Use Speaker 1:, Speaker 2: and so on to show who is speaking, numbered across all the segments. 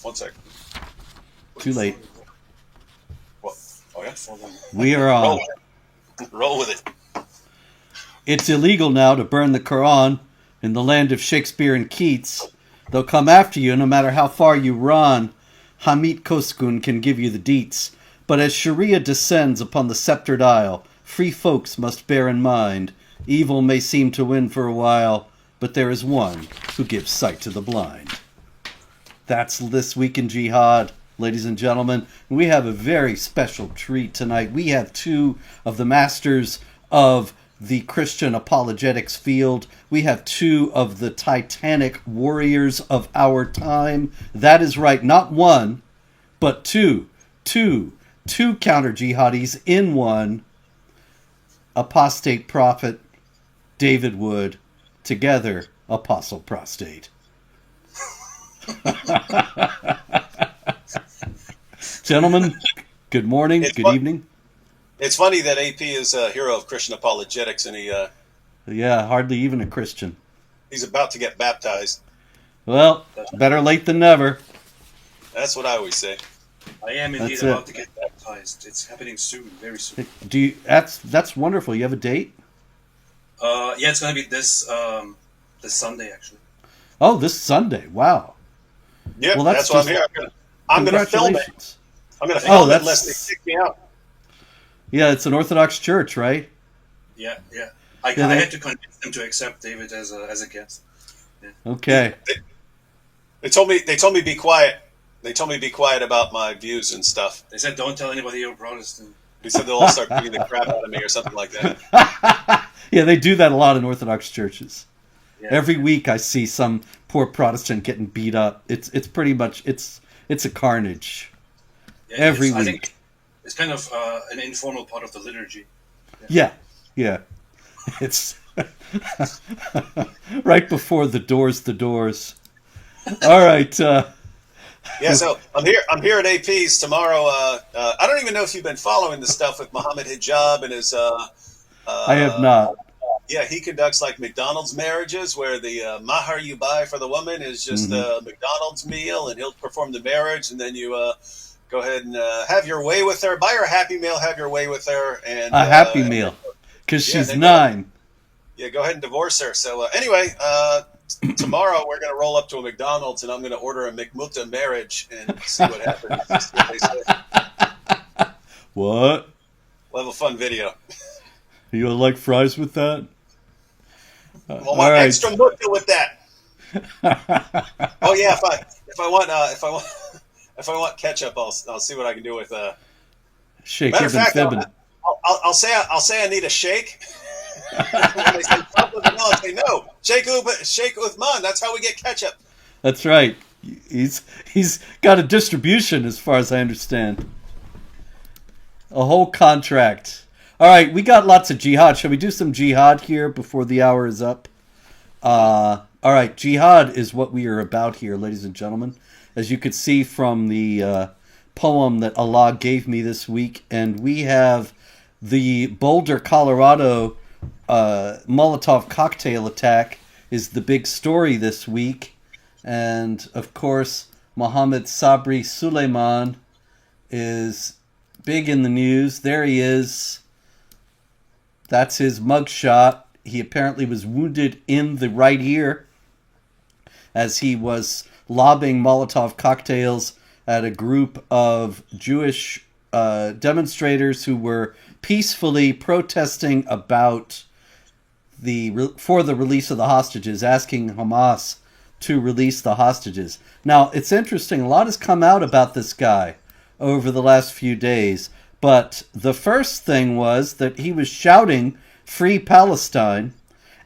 Speaker 1: 1 second.
Speaker 2: Too late.
Speaker 1: What? Oh, yeah?
Speaker 2: We are on.
Speaker 1: Roll with it.
Speaker 2: It's illegal now to burn the Quran in the land of Shakespeare and Keats. They'll come after you no matter how far you run. Hamid Koskun can give you the deets. But as Sharia descends upon the sceptred isle, free folks must bear in mind, evil may seem to win for a while, but there is one who gives sight to the blind. That's This Week in Jihad, ladies and gentlemen. We have a very special treat tonight. We have two of the masters of the Christian apologetics field. We have two of the titanic warriors of our time. That is right, not one, but two counter-jihadis in one. Apostate Prophet, David Wood, together, Apostle Prostate. Gentlemen, good morning, good evening.
Speaker 1: It's funny that AP is a hero of Christian apologetics, and
Speaker 2: yeah, hardly even a Christian.
Speaker 1: He's about to get baptized.
Speaker 2: Well, better late than never.
Speaker 1: That's what I always say.
Speaker 3: I am indeed about to get baptized. It's happening soon, very soon.
Speaker 2: That's wonderful. You have a date?
Speaker 3: Yeah, it's gonna be this Sunday actually.
Speaker 2: Oh, this Sunday! Wow.
Speaker 1: Yeah, well, that's why I'm here. I'm gonna film it. I'm gonna film it unless they kick me out.
Speaker 2: Yeah, it's an Orthodox church, right?
Speaker 3: Yeah. I had to convince them to accept David as a guest. Yeah.
Speaker 2: Okay.
Speaker 1: They told me be quiet. They told me to be quiet about my views and stuff.
Speaker 3: They said don't tell anybody you're Protestant.
Speaker 1: They said they'll all start beating the crap out of me or something like that.
Speaker 2: Yeah, they do that a lot in Orthodox churches.
Speaker 3: Yeah.
Speaker 2: Every week I see some poor Protestant getting beat up. It's pretty much it's a carnage.
Speaker 3: Yeah,
Speaker 2: every week.
Speaker 3: I think it's kind of an informal part of the liturgy.
Speaker 2: Yeah. It's right before the doors. All right.
Speaker 1: Yeah, so I'm here at AP's tomorrow. I don't even know if you've been following the stuff with Muhammad Hijab and his.
Speaker 2: I have not.
Speaker 1: Yeah, he conducts like McDonald's marriages where the mahar you buy for the woman is just a McDonald's meal, and he'll perform the marriage, and then you go ahead and have your way with her. Buy her a Happy Meal, have your way with her, and
Speaker 2: a Happy Meal because she's 9.
Speaker 1: Go ahead and divorce her. So anyway. Tomorrow we're going to roll up to a McDonald's and I'm going to order a McMuta marriage and see what happens. See what they say.
Speaker 2: What?
Speaker 1: We'll have a fun video.
Speaker 2: You like fries with that?
Speaker 1: Well, my extra muta with that. Oh yeah, if I want ketchup, I'll see what I can do with.
Speaker 2: Shake.
Speaker 1: Matter of fact, I'll say I need a shake. When they say I'll say no. Sheikh Uthman. That's how we get ketchup.
Speaker 2: That's right. He's got a distribution, as far as I understand. A whole contract. All right, we got lots of jihad. Shall we do some jihad here before the hour is up? All right, jihad is what we are about here, ladies and gentlemen. As you could see from the poem that Allah gave me this week, and we have the Boulder, Colorado Molotov cocktail attack is the big story this week. And, of course, Mohammed Sabri Suleiman is big in the news. There he is. That's his mugshot. He apparently was wounded in the right ear as he was lobbing Molotov cocktails at a group of Jewish demonstrators who were peacefully protesting about for the release of the hostages, asking Hamas to release the hostages. Now, it's interesting. A lot has come out about this guy over the last few days. But the first thing was that he was shouting, "Free Palestine,"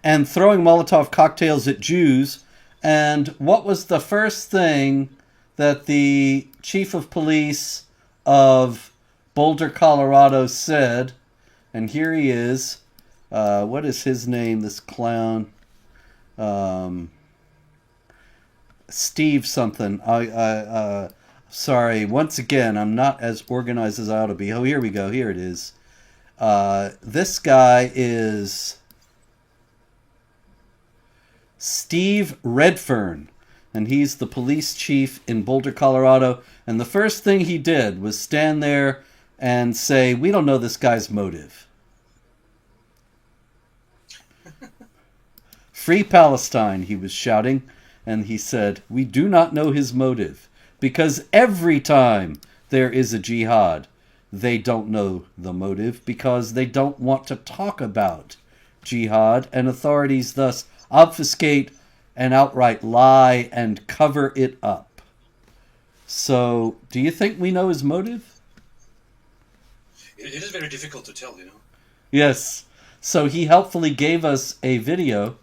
Speaker 2: and throwing Molotov cocktails at Jews. And what was the first thing that the chief of police of Boulder, Colorado said? And here he is. What is his name, this clown? Steve something. Sorry, once again, I'm not as organized as I ought to be. Oh, here we go. Here it is. This guy is Steve Redfern. and he's the police chief in Boulder, Colorado. And the first thing he did was stand there and say, "We don't know this guy's motive." "Free Palestine," he was shouting, and he said, "We do not know his motive, because every time there is a jihad, they don't know the motive because they don't want to talk about jihad, and authorities thus obfuscate and outright lie and cover it up." So, do you think we know his motive?
Speaker 3: It is very difficult to tell,
Speaker 2: Yes. So he helpfully gave us a video.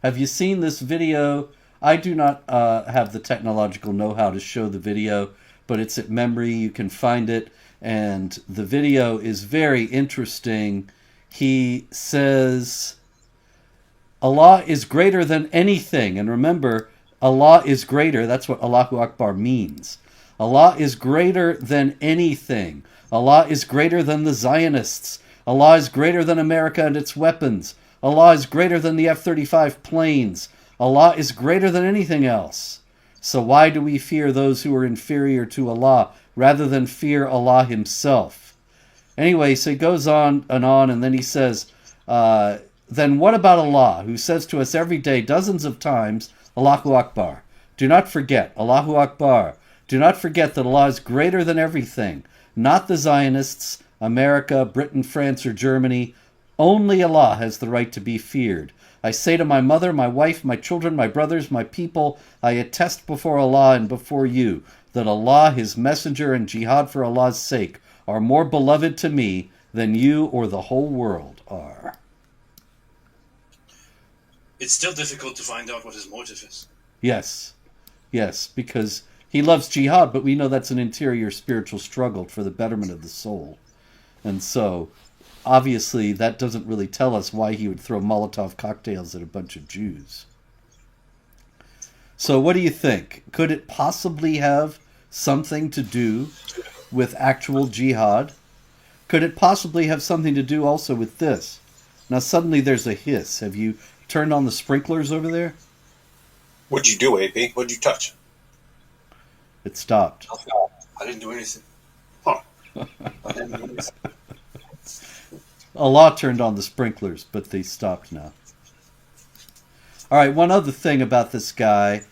Speaker 2: Have you seen this video? I do not have the technological know-how to show the video, but it's at memory. You can find it. And the video is very interesting. He says, Allah is greater than anything. And remember, Allah is greater. That's what Allahu Akbar means. Allah is greater than anything. Allah is greater than the Zionists. Allah is greater than America and its weapons. Allah is greater than the F-35 planes. Allah is greater than anything else. So why do we fear those who are inferior to Allah rather than fear Allah himself? Anyway, so he goes on, and then he says, then what about Allah, who says to us every day dozens of times, Allahu Akbar. Do not forget, Allahu Akbar. Do not forget that Allah is greater than everything. Not the Zionists, America, Britain, France, or Germany. Only Allah has the right to be feared. I say to my mother, my wife, my children, my brothers, my people, I attest before Allah and before you that Allah, His Messenger, and jihad for Allah's sake are more beloved to me than you or the whole world are.
Speaker 3: It's still difficult to find out what his motive is.
Speaker 2: Yes, because he loves jihad, but we know that's an interior spiritual struggle for the betterment of the soul. And so, obviously, that doesn't really tell us why he would throw Molotov cocktails at a bunch of Jews. So what do you think? Could it possibly have something to do with actual jihad? Could it possibly have something to do also with this? Now suddenly there's a hiss. Have you turned on the sprinklers over there?
Speaker 1: What'd you do, AP? What'd you touch?
Speaker 2: It stopped.
Speaker 3: I didn't do anything.
Speaker 1: Huh.
Speaker 3: I didn't do anything.
Speaker 2: Allah turned on the sprinklers, but they stopped now. All right, one other thing about this guy,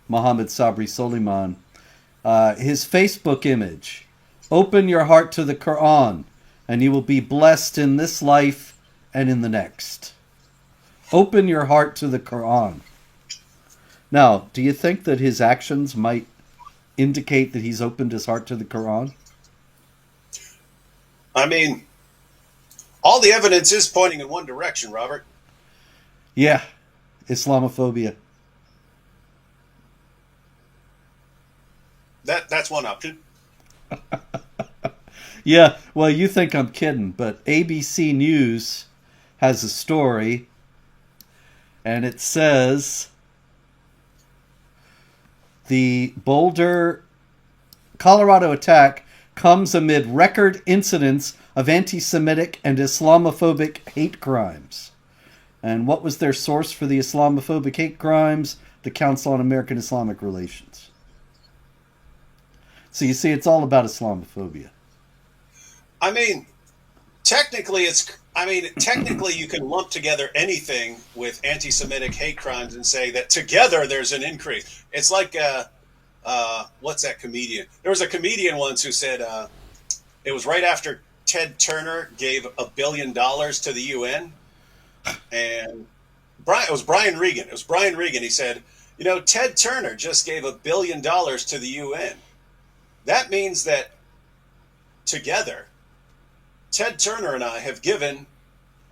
Speaker 2: Mohammed Sabri Soliman, his Facebook image. Open your heart to the Quran, and you will be blessed in this life and in the next. Open your heart to the Quran. Now, do you think that his actions might indicate that he's opened his heart to the Quran?
Speaker 1: I mean, all the evidence is pointing in one direction, Robert.
Speaker 2: Yeah, Islamophobia.
Speaker 1: That's one option.
Speaker 2: Yeah, well, you think I'm kidding, but ABC News has a story, and it says the Boulder, Colorado attack comes amid record incidents of anti-Semitic and Islamophobic hate crimes. And what was their source for the Islamophobic hate crimes? The Council on American Islamic Relations. So you see, it's all about Islamophobia.
Speaker 1: I mean, technically you can lump together anything with anti-Semitic hate crimes and say that together there's an increase. It's like, what's that comedian? There was a comedian once who said it was right after Ted Turner gave $1 billion to the UN, and it was Brian Regan. It was Brian Regan. He said, Ted Turner just gave $1 billion to the UN. That means that together, Ted Turner and I have given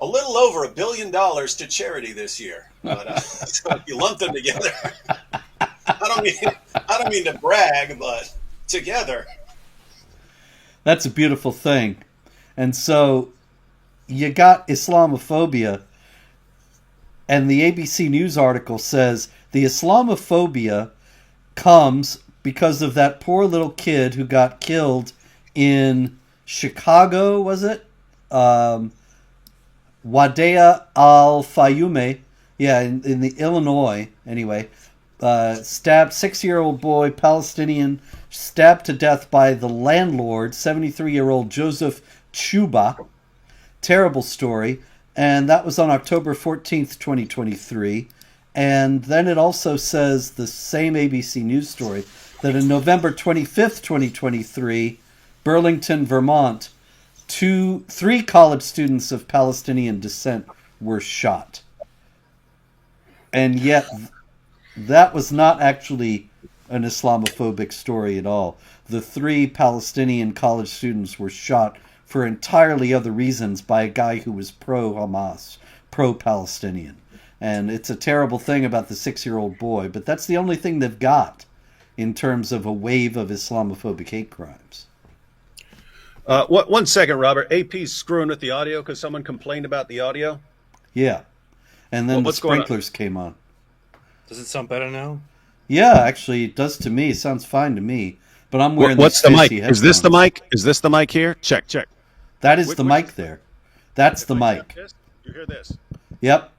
Speaker 1: a little over $1 billion to charity this year. But so if you lump them together, I don't mean to brag, but together.
Speaker 2: That's a beautiful thing. And so you got Islamophobia, and the ABC News article says the Islamophobia comes because of that poor little kid who got killed in Chicago, was it? Wadea al-Fayoume. Yeah, in the Illinois, anyway. stabbed, 6-year-old boy, Palestinian, stabbed to death by the landlord, 73-year-old Joseph Chuba. Terrible story. And that was on October 14th, 2023. And then it also says, the same ABC News story, that on November 25th, 2023, Burlington, Vermont, 3 college students of Palestinian descent were shot. And yet, that was not actually an Islamophobic story at all. The 3 Palestinian college students were shot for entirely other reasons by a guy who was pro-Hamas, pro-Palestinian. And it's a terrible thing about the 6-year-old boy, but that's the only thing they've got in terms of a wave of Islamophobic hate crimes.
Speaker 1: 1 second, Robert. AP's screwing with the audio because someone complained about the audio.
Speaker 2: Yeah. And then the
Speaker 1: what's going on?
Speaker 2: sprinklers came on.
Speaker 3: Does it sound better now?
Speaker 2: Yeah, actually, it does to me. It sounds fine to me. But I'm wearing
Speaker 1: What's
Speaker 2: these
Speaker 1: the mic?
Speaker 2: fancy
Speaker 1: Is this the
Speaker 2: headphones.
Speaker 1: mic? Is this the mic here? Check.
Speaker 2: That is the mic there. That's the mic.
Speaker 1: Do you hear this?
Speaker 2: Yep.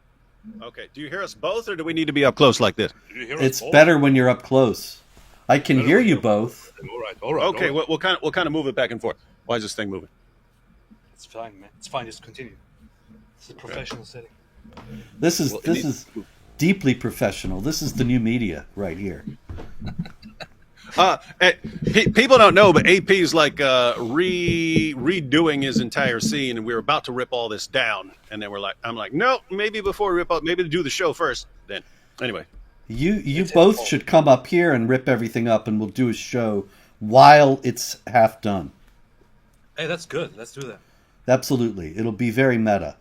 Speaker 1: Okay. Do you hear us both, or do we need to be up close like this?
Speaker 2: It's better when you're up close. I can hear you both.
Speaker 3: All right.
Speaker 1: Okay. We'll kind of move it back and forth. Why is this thing moving?
Speaker 3: It's fine, man. It's fine. Just continue. It's a professional setting.
Speaker 2: This is deeply professional. This is the new media right here.
Speaker 1: People don't know, but AP's like redoing his entire scene, and we were about to rip all this down, and then I'm like, no, maybe before we rip out, maybe to do the show first. Then, anyway,
Speaker 2: you both should come up here and rip everything up, and we'll do a show while it's half done.
Speaker 3: Hey, that's good. Let's do that.
Speaker 2: Absolutely, it'll be very meta.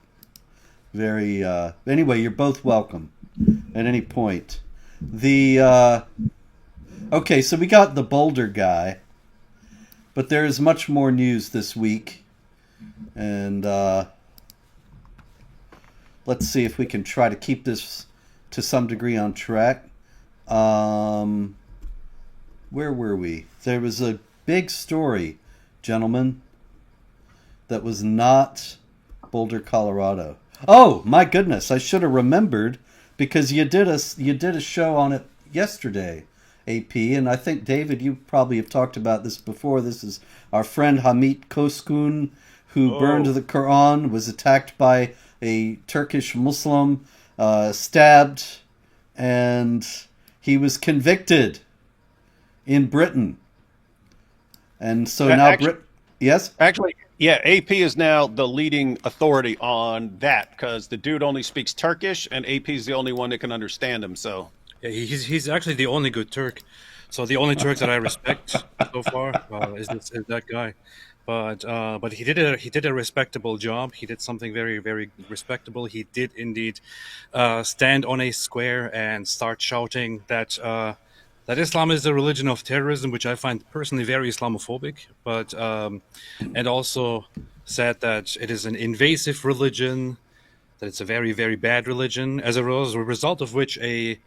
Speaker 2: Very. Anyway, you're both welcome at any point. Okay, so we got the Boulder guy, but there is much more news this week, and let's see if we can try to keep this to some degree on track. Where were we? There was a big story, gentlemen, that was not Boulder, Colorado. Oh my goodness! I should have remembered because you did a show on it yesterday, AP, and I think David, you probably have talked about this before. This is our friend Hamit Koskun, who burned the Quran, was attacked by a Turkish Muslim, stabbed, and he was convicted in Britain. And so now yes?
Speaker 1: Actually, yeah, AP is now the leading authority on that because the dude only speaks Turkish, and AP is the only one that can understand him. So
Speaker 3: yeah, he's actually the only good Turk. So the only Turk that I respect so far is that guy. But he did a respectable job. He did something very, very respectable. He did indeed stand on a square and start shouting that Islam is a religion of terrorism, which I find personally very Islamophobic. But and also said that it is an invasive religion, that it's a very, very bad religion. As a result of which a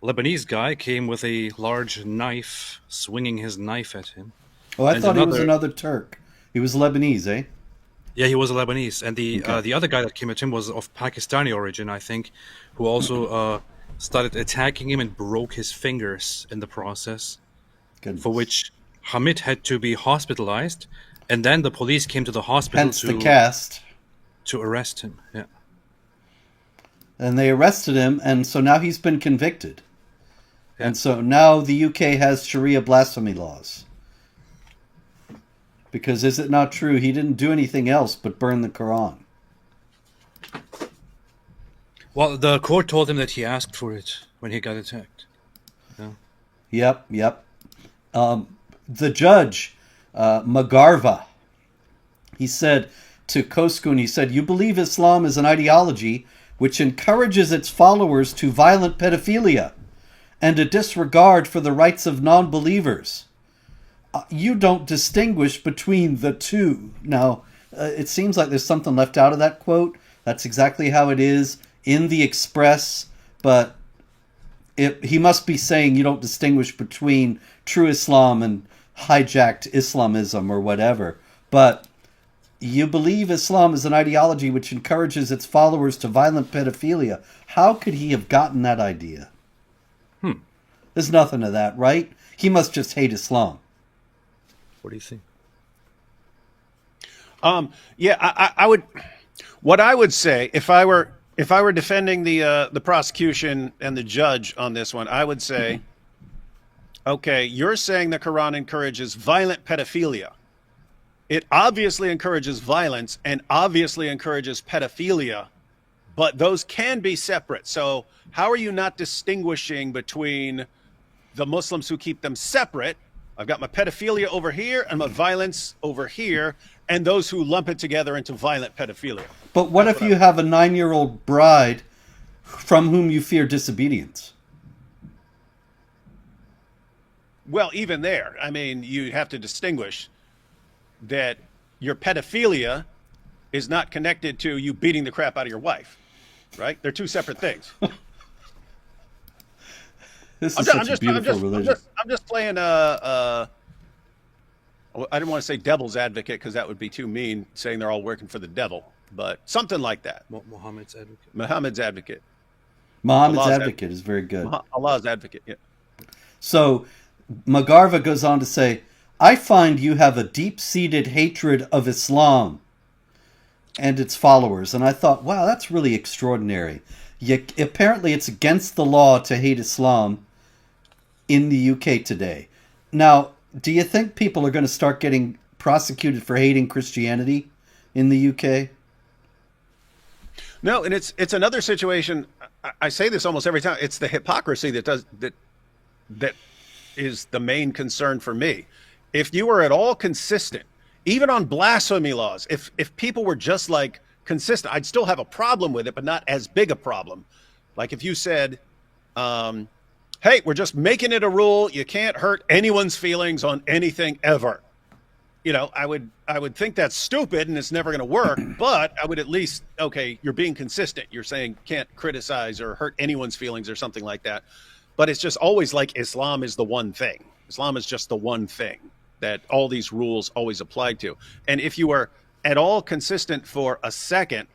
Speaker 3: Lebanese guy came with a large knife, swinging his knife at him.
Speaker 2: Oh, I thought he was another Turk. He was Lebanese, eh?
Speaker 3: Yeah, he was a Lebanese. And the other guy that came at him was of Pakistani origin, I think, who also started attacking him and broke his fingers in the process. Goodness. For which Hamid had to be hospitalized. And then the police came to the hospital
Speaker 2: Hence the cast.
Speaker 3: To arrest him, yeah.
Speaker 2: And they arrested him, and so now he's been convicted. Yeah. And so now the UK has Sharia blasphemy laws. Because is it not true, he didn't do anything else but burn the Quran?
Speaker 3: Well, the court told him that he asked for it when he got attacked. Yeah.
Speaker 2: Yep. The judge, Magarva, he said to Koskun, he said, "You believe Islam is an ideology which encourages its followers to violent pedophilia and a disregard for the rights of non-believers. You don't distinguish between the two." Now, it seems like there's something left out of that quote. That's exactly how it is in the Express, but he must be saying you don't distinguish between true Islam and hijacked Islamism or whatever. But you believe Islam is an ideology which encourages its followers to violent pedophilia. How could he have gotten that idea? There's nothing to that, right? He must just hate Islam.
Speaker 3: What do you think?
Speaker 4: Yeah, I would. What I would say if I were defending the prosecution and the judge on this one, I would say, okay, you're saying the Quran encourages violent pedophilia. It obviously encourages violence and obviously encourages pedophilia, but those can be separate. So how are you not distinguishing between the Muslims who keep them separate? I've got my pedophilia over here and my violence over here, and those who lump it together into violent pedophilia.
Speaker 2: But what if you have a 9-year-old bride from whom you fear disobedience?
Speaker 4: Well, even there, I mean, you have to distinguish that your pedophilia is not connected to you beating the crap out of your wife, right? They're two separate things.
Speaker 2: This is such a beautiful religion.
Speaker 4: I'm just playing I didn't want to say devil's advocate because that would be too mean, saying they're all working for the devil, but something like that.
Speaker 3: Muhammad's advocate.
Speaker 4: Muhammad's advocate.
Speaker 2: Muhammad's advocate is very good.
Speaker 4: Allah's advocate, yeah.
Speaker 2: So Magarva goes on to say, I find you have a deep-seated hatred of Islam and its followers. And I thought, wow, that's really extraordinary. Apparently it's against the law to hate Islam in the UK today. Now, do you think people are going to start getting prosecuted for hating Christianity in the UK?
Speaker 4: No, and it's another situation. I say this almost every time. It's the hypocrisy that is the main concern for me. If you were at all consistent, even on blasphemy laws, if people were just like consistent, I'd still have a problem with it, but not as big a problem. Like if you said, hey, we're just making it a rule, you can't hurt anyone's feelings on anything ever. You know, I would think that's stupid and it's never going to work, but I would at least, okay, you're being consistent. You're saying can't criticize or hurt anyone's feelings or something like that. But it's just always like Islam is the one thing. Islam is just the one thing that all these rules always apply to. And if you are at all consistent for a second,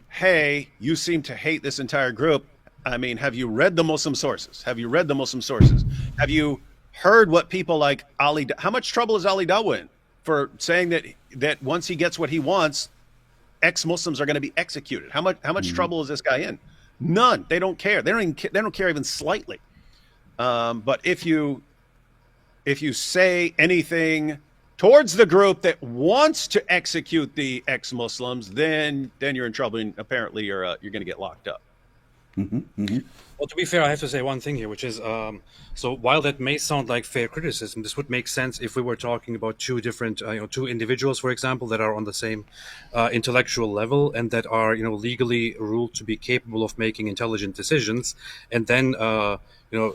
Speaker 4: hey, you seem to hate this entire group. I mean, have you read the Muslim sources? Have you read the Muslim sources? Have you heard what people like Ali, how much trouble is Ali Dawah in for saying that once he gets what he wants, ex-Muslims are going to be executed? How much trouble is this guy in? None. They don't care. They don't care even slightly. But if you say anything towards the group that wants to execute the ex-Muslims, then you're in trouble, and apparently you're going to get locked up.
Speaker 2: Mm-hmm, mm-hmm.
Speaker 3: Well, to be fair, I have to say one thing here, which is, so while that may sound like fair criticism, this would make sense if we were talking about two different, two individuals, for example, that are on the same intellectual level and that are, legally ruled to be capable of making intelligent decisions, and then,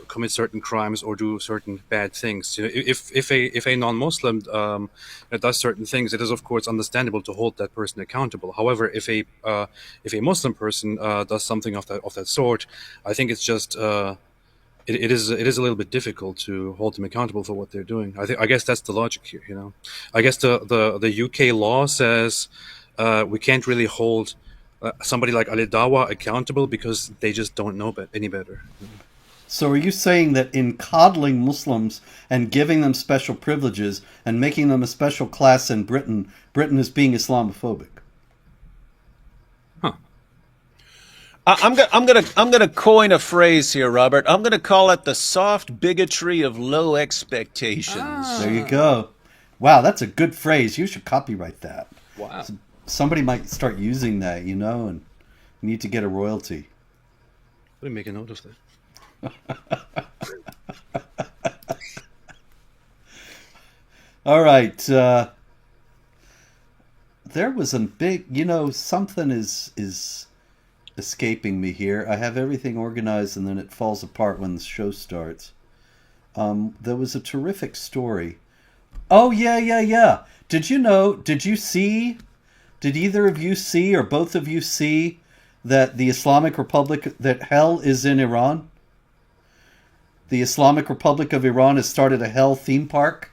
Speaker 3: commit certain crimes or do certain bad things. If a non-Muslim does certain things, it is of course understandable to hold that person accountable. However, if a Muslim person does something of that sort, I think it's just it is a little bit difficult to hold them accountable for what they're doing. I guess that's the logic here. I guess the UK law says we can't really hold somebody like Ali Dawah accountable because they just don't know any better.
Speaker 2: So are you saying that in coddling Muslims and giving them special privileges and making them a special class in Britain, Britain is being Islamophobic?
Speaker 3: Huh.
Speaker 4: I'm gonna coin a phrase here, Robert. I'm gonna call it the soft bigotry of low expectations.
Speaker 2: There you go. Wow, that's a good phrase. You should copyright that.
Speaker 3: Wow.
Speaker 2: Somebody might start using that, and you need to get a royalty.
Speaker 3: Let me make a note of that.
Speaker 2: All right. There was a big, something is escaping me here. I have everything organized and then it falls apart when the show starts. There was a terrific story. Oh, yeah. Did either of you see or both of you see that the Islamic Republic, that hell is in Iran? The Islamic Republic of Iran has started a hell theme park.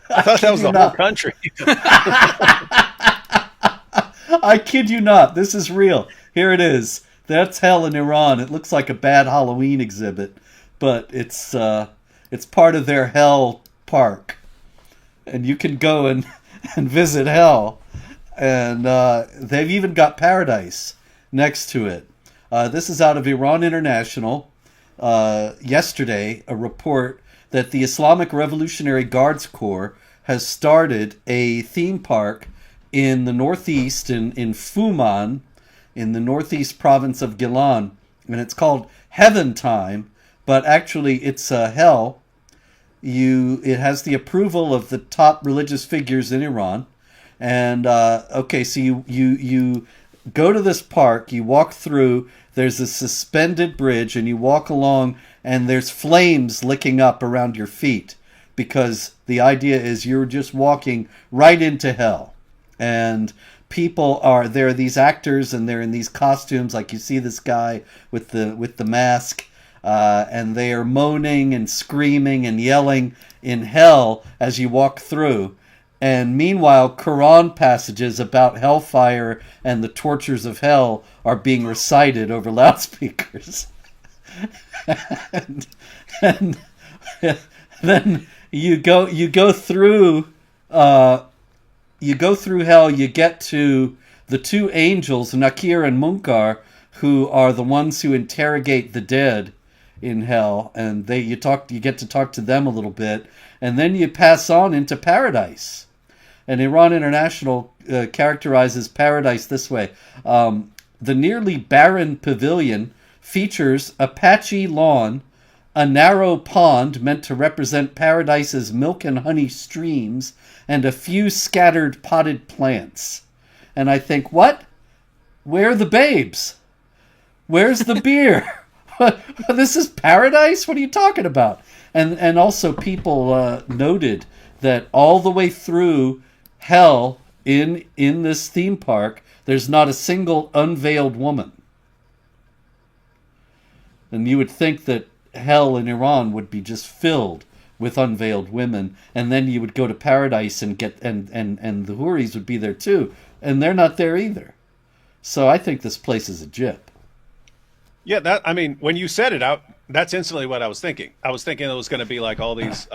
Speaker 4: I thought that was the whole country.
Speaker 2: I kid you not. This is real. Here it is. That's hell in Iran. It looks like a bad Halloween exhibit, but it's part of their hell park, and you can go and visit hell, and they've even got paradise next to it. This is out of Iran International. Yesterday, a report that the Islamic Revolutionary Guards Corps has started a theme park in the northeast, in Fuman, in the northeast province of Gilan, and it's called Heaven Time, but actually it's hell. It has the approval of the top religious figures in Iran, and okay, so you go to this park, you walk through. There's a suspended bridge, and you walk along, and there's flames licking up around your feet, because the idea is you're just walking right into hell. And people are there are these actors, and they're in these costumes, like you see this guy with the mask, and they are moaning and screaming and yelling in hell as you walk through. And meanwhile, Quran passages about hellfire and the tortures of hell are being recited over loudspeakers. and then you go through hell. You get to the two angels, Nakir and Munkar, who are the ones who interrogate the dead in hell, and you get to talk to them a little bit, and then you pass on into paradise. And Iran International characterizes paradise this way. The nearly barren pavilion features a patchy lawn, a narrow pond meant to represent paradise's milk and honey streams, and a few scattered potted plants. And I think, what? Where are the babes? Where's the beer? This is paradise? What are you talking about? And also people noted that all the way through hell in this theme park, there's not a single unveiled woman. And you would think that hell in Iran would be just filled with unveiled women, and then you would go to paradise and get and the Houris would be there too, and they're not there either. So I think this place is a gyp.
Speaker 4: Yeah, when you said it out, that's instantly what I was thinking. I was thinking it was going to be like all these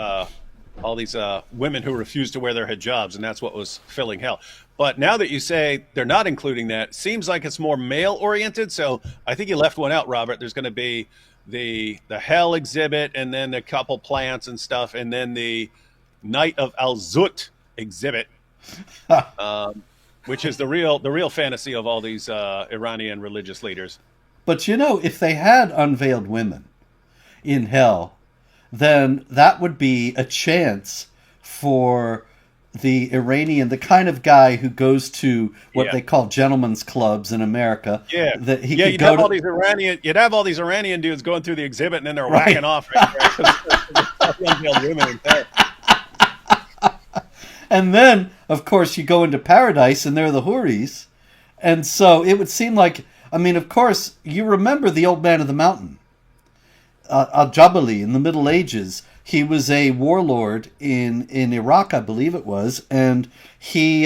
Speaker 4: women who refused to wear their hijabs, and that's what was filling hell. But now that you say they're not including that, seems like it's more male-oriented. So I think you left one out, Robert. There's going to be the hell exhibit, and then a couple plants and stuff, and then the Night of Al-Zut exhibit, which is the real fantasy of all these Iranian religious leaders.
Speaker 2: But if they had unveiled women in hell, then that would be a chance for the Iranian, the kind of guy who goes to what they call gentlemen's clubs in America.
Speaker 4: Yeah,
Speaker 2: that he
Speaker 4: you'd have all these Iranian dudes going through the exhibit, and then they're whacking off. Right.
Speaker 2: And then, of course, you go into paradise, and they're the Houris. And so it would seem like, of course, you remember the Old Man of the Mountain, Al-Jabali, in the Middle Ages. He was a warlord in Iraq, I believe it was, and he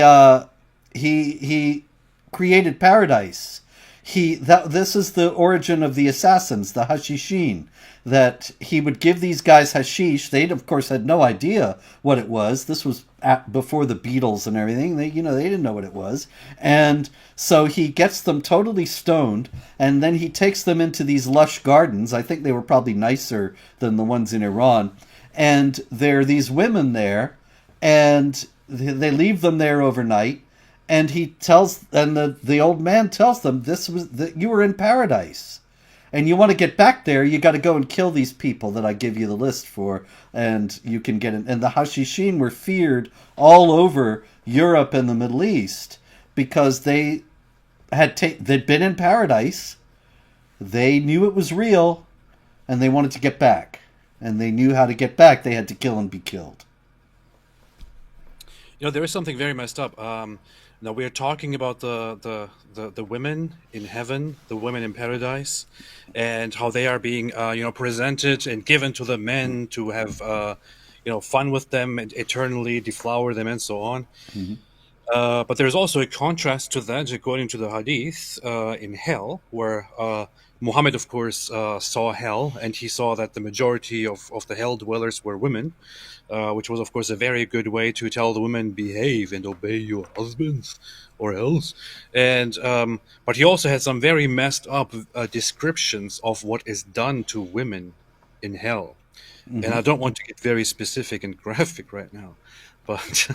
Speaker 2: created paradise. This is the origin of the assassins, the Hashishin, that he would give these guys hashish. They, of course, had no idea what it was. This was before the Beatles and everything. They didn't know what it was. And so he gets them totally stoned, and then he takes them into these lush gardens. I think they were probably nicer than the ones in Iran. And there are these women there, and they leave them there overnight. And the old man tells them, you were in paradise. And you want to get back there, you got to go and kill these people that I give you the list for, and you can get in. And the Hashishin were feared all over Europe and the Middle East because they'd been in paradise, they knew it was real, and they wanted to get back. And they knew how to get back. They had to kill and be killed.
Speaker 3: There is something very messed up. Now we are talking about the women in heaven, the women in paradise, and how they are being presented and given to the men to have fun with them and eternally deflower them and so on. Mm-hmm. But there's also a contrast to that, according to the Hadith, in hell, where Muhammad, of course, saw hell, and he saw that the majority of the hell dwellers were women, which was, of course, a very good way to tell the women, behave and obey your husbands, or else. And but he also had some very messed up descriptions of what is done to women in hell. And I don't want to get very specific and graphic right now, but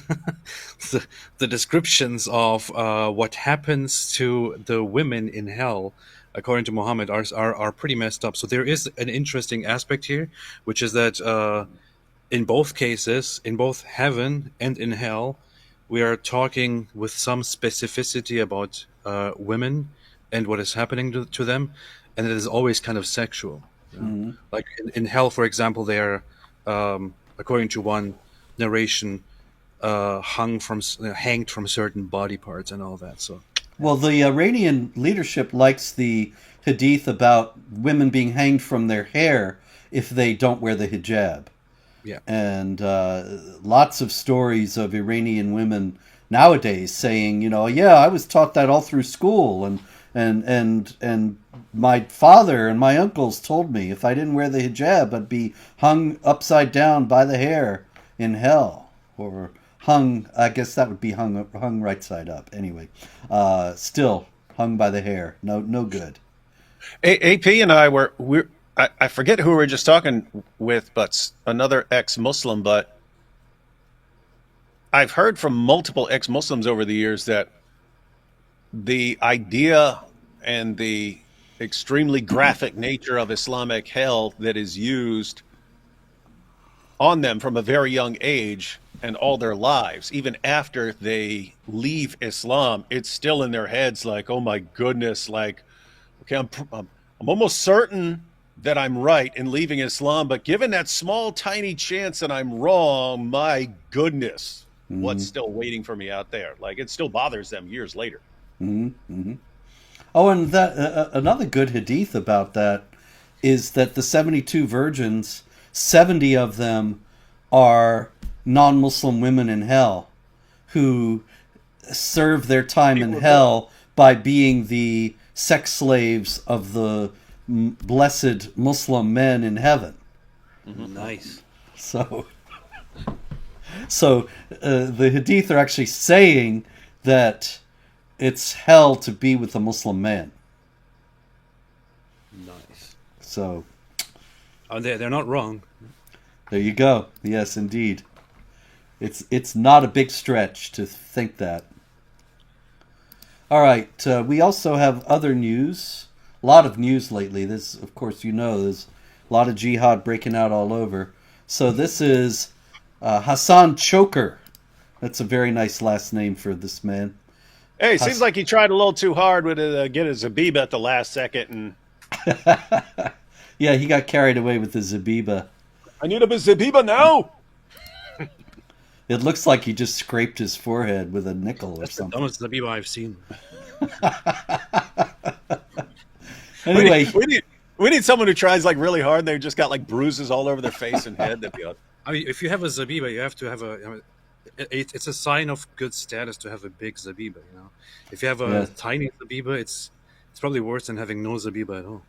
Speaker 3: the descriptions of what happens to the women in hell, according to Muhammad, are pretty messed up. So there is an interesting aspect here, which is that in both cases, in both heaven and in hell, we are talking with some specificity about women and what is happening to them, and it is always kind of sexual. Like in hell, for example, they are, according to one narration, hanged from certain body parts and all that. So,
Speaker 2: Well, the Iranian leadership likes the hadith about women being hanged from their hair if they don't wear the hijab.
Speaker 3: yeah,
Speaker 2: And lots of stories of Iranian women nowadays saying, yeah, I was taught that all through school, and my father and my uncles told me if I didn't wear the hijab, I'd be hung upside down by the hair in hell, or hung. I guess that would be hung right side up. Anyway, still hung by the hair. No good.
Speaker 4: AP and I forget who we were just talking with, but another ex-Muslim. But I've heard from multiple ex-Muslims over the years that the idea and the extremely graphic nature of Islamic hell that is used on them from a very young age and all their lives, even after they leave Islam, it's still in their heads like, oh my goodness, like, okay, I'm almost certain that I'm right in leaving Islam, but given that small, tiny chance that I'm wrong, my goodness, what's still waiting for me out there? Like, it still bothers them years later.
Speaker 2: Oh, and that another good hadith about that is that the 72 virgins, 70 of them are non-Muslim women in hell who serve their time in hell by being the sex slaves of the blessed Muslim men in heaven.
Speaker 3: nice.
Speaker 2: So the hadith are actually saying that it's hell to be with a Muslim man.
Speaker 3: Nice.
Speaker 2: So
Speaker 3: They're not wrong.
Speaker 2: there you go. Yes, indeed. It's not a big stretch to think that. All right. We also have other news. A lot of news lately. This, of course, there's a lot of jihad breaking out all over. So this is Hassan Choker. That's a very nice last name for this man.
Speaker 4: Hey, it seems like he tried a little too hard with get his Zabiba at the last second, and
Speaker 2: Yeah, he got carried away with the Zabiba.
Speaker 4: I need a Zabiba now.
Speaker 2: It looks like he just scraped his forehead with a nickel or something.
Speaker 3: Dumbest Zabiba I've seen.
Speaker 2: Anyway,
Speaker 4: we need someone who tries like really hard. And they just got like bruises all over their face and head. That'd be odd.
Speaker 3: I mean, if you have a Zabiba, you have to have it's a sign of good status to have a big Zabiba, If you have a tiny Zabiba, it's probably worse than having no Zabiba at all.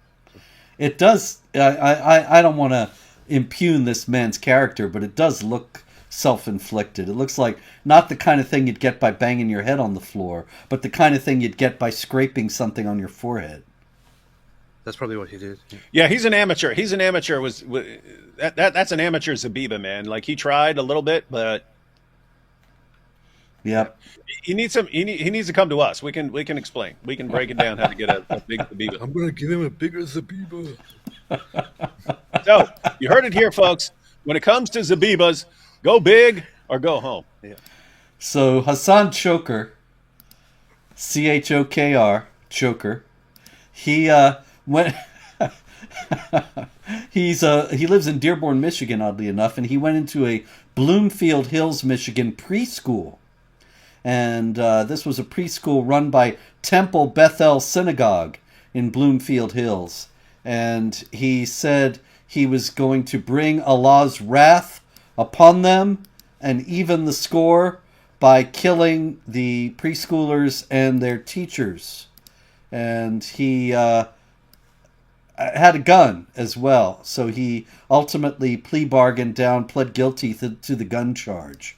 Speaker 2: it does. I don't want to impugn this man's character, but it does look self-inflicted. It looks like not the kind of thing you'd get by banging your head on the floor, but the kind of thing you'd get by scraping something on your forehead.
Speaker 3: That's probably what he did.
Speaker 4: Yeah, he's an amateur. He's an amateur. That's an amateur Zabiba, man. Like he tried a little bit, but
Speaker 2: Yep.
Speaker 4: he needs to come to us. We can explain. We can break it down how to get a big Zabiba.
Speaker 3: I'm gonna give him a bigger Zabiba.
Speaker 4: So you heard it here, folks. When it comes to Zabibas, go big or go home.
Speaker 3: Yeah.
Speaker 2: So Hassan Choker, Chokr, Choker, he went. He lives in Dearborn, Michigan, oddly enough, and he went into a Bloomfield Hills, Michigan preschool. And this was a preschool run by Temple Bethel Synagogue in Bloomfield Hills. And he said he was going to bring Allah's wrath upon them and even the score by killing the preschoolers and their teachers. And he had a gun as well. So he ultimately pled guilty to the gun charge.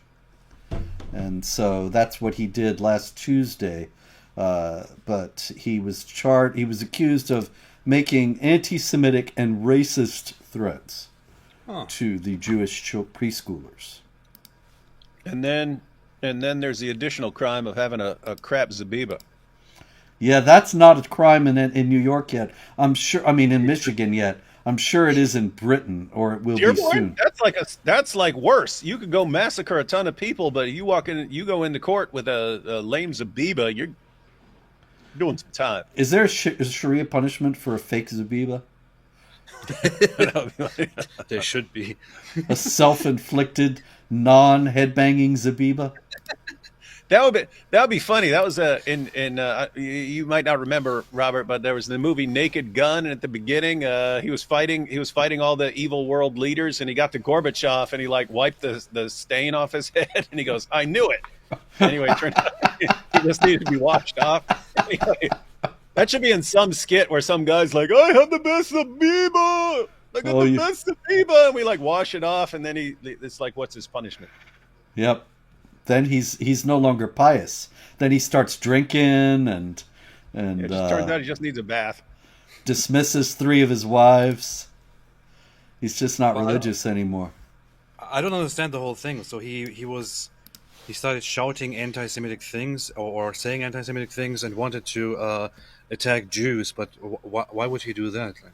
Speaker 2: And so that's what he did last Tuesday. But he was accused of making anti-Semitic and racist threats to the Jewish preschoolers.
Speaker 4: And then there's the additional crime of having a crap Zabiba.
Speaker 2: Yeah, that's not a crime in New York yet. I'm sure. I mean, in Michigan yet. I'm sure it is in Britain, or it will be soon.
Speaker 4: That's like worse. You could go massacre a ton of people, but you go into court with a lame Zabiba, you're doing some time.
Speaker 2: Is there a Sharia punishment for a fake Zabiba?
Speaker 3: There should be.
Speaker 2: A self-inflicted, non-headbanging Zabiba?
Speaker 4: That would be funny. That was you might not remember, Robert, but there was the movie Naked Gun, and at the beginning, he was fighting all the evil world leaders, and he got to Gorbachev, and he like wiped the stain off his head, and he goes, "I knew it." Anyway, it turned out he just needed to be washed off. That should be in some skit where some guy's like, "I have the best Zabiba. I got the best Zabiba," and we like wash it off, and then it's like, what's his punishment?
Speaker 2: Yep. Then he's no longer pious. Then he starts drinking and
Speaker 4: it just turns out he just needs a bath.
Speaker 2: Dismisses 3 of his wives. He's just not religious anymore.
Speaker 3: I don't understand the whole thing. So he started shouting anti-Semitic things or saying anti-Semitic things and wanted to attack Jews. But why would he do that? Like,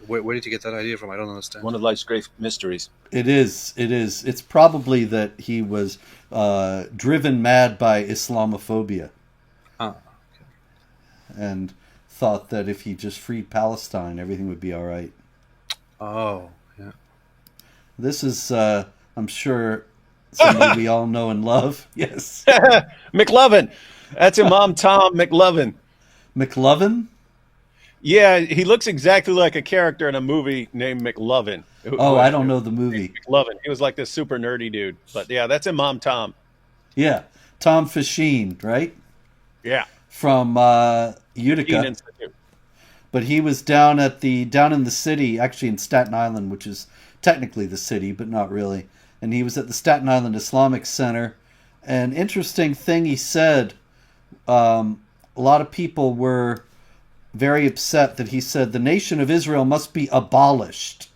Speaker 3: where did he get that idea from? I don't understand.
Speaker 4: One of life's great mysteries.
Speaker 2: It is. It's probably that he was driven mad by Islamophobia.
Speaker 3: Okay.
Speaker 2: And thought that if he just freed Palestine, everything would be all right.
Speaker 3: Oh, yeah.
Speaker 2: This is, I'm sure, somebody we all know and love. Yes.
Speaker 4: McLovin. That's Imam Tom McLovin.
Speaker 2: McLovin?
Speaker 4: Yeah, he looks exactly like a character in a movie named McLovin.
Speaker 2: Oh, I don't know the movie.
Speaker 4: McLovin. He was like this super nerdy dude. But yeah, that's Imam Tom.
Speaker 2: Yeah. Tom Fasheen, right?
Speaker 4: Yeah.
Speaker 2: From Utica. But he was down in the city, actually in Staten Island, which is technically the city, but not really. And he was at the Staten Island Islamic Center. An interesting thing he said, a lot of people were very upset that he said the nation of Israel must be abolished,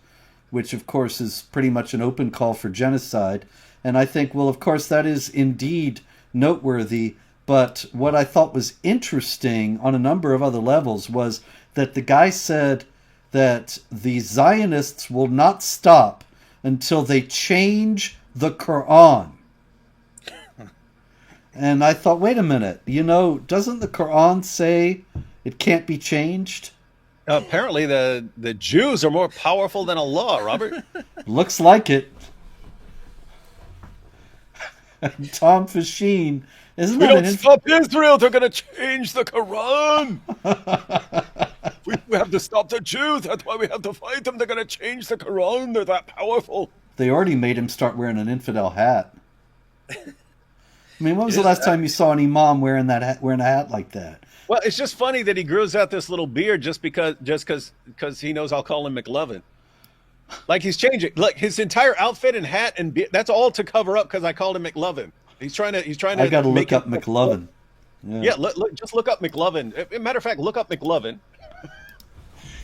Speaker 2: which of course is pretty much an open call for genocide. And I think, well, of course, that is indeed noteworthy. But what I thought was interesting on a number of other levels was that the guy said that the Zionists will not stop until they change the Quran. And I thought, wait a minute, doesn't the Quran say it can't be changed?
Speaker 4: Apparently the Jews are more powerful than Allah, Robert.
Speaker 2: Looks like it. Tom Fasheen. Isn't
Speaker 4: we
Speaker 2: that
Speaker 4: don't stop Israel, they're going to change the Quran. we have to stop the Jews. That's why we have to fight them. They're going to change the Quran. They're that powerful.
Speaker 2: They already made him start wearing an infidel hat. I mean, when was the last time you saw an imam wearing a hat like that?
Speaker 4: Well, it's just funny that he grows out this little beard just because he knows I'll call him McLovin. Like he's changing. Look, his entire outfit and hat and beard, that's all to cover up because I called him McLovin. He's trying to.
Speaker 2: I got to look up McLovin.
Speaker 4: Yeah, just look up McLovin. Matter of fact, look up McLovin.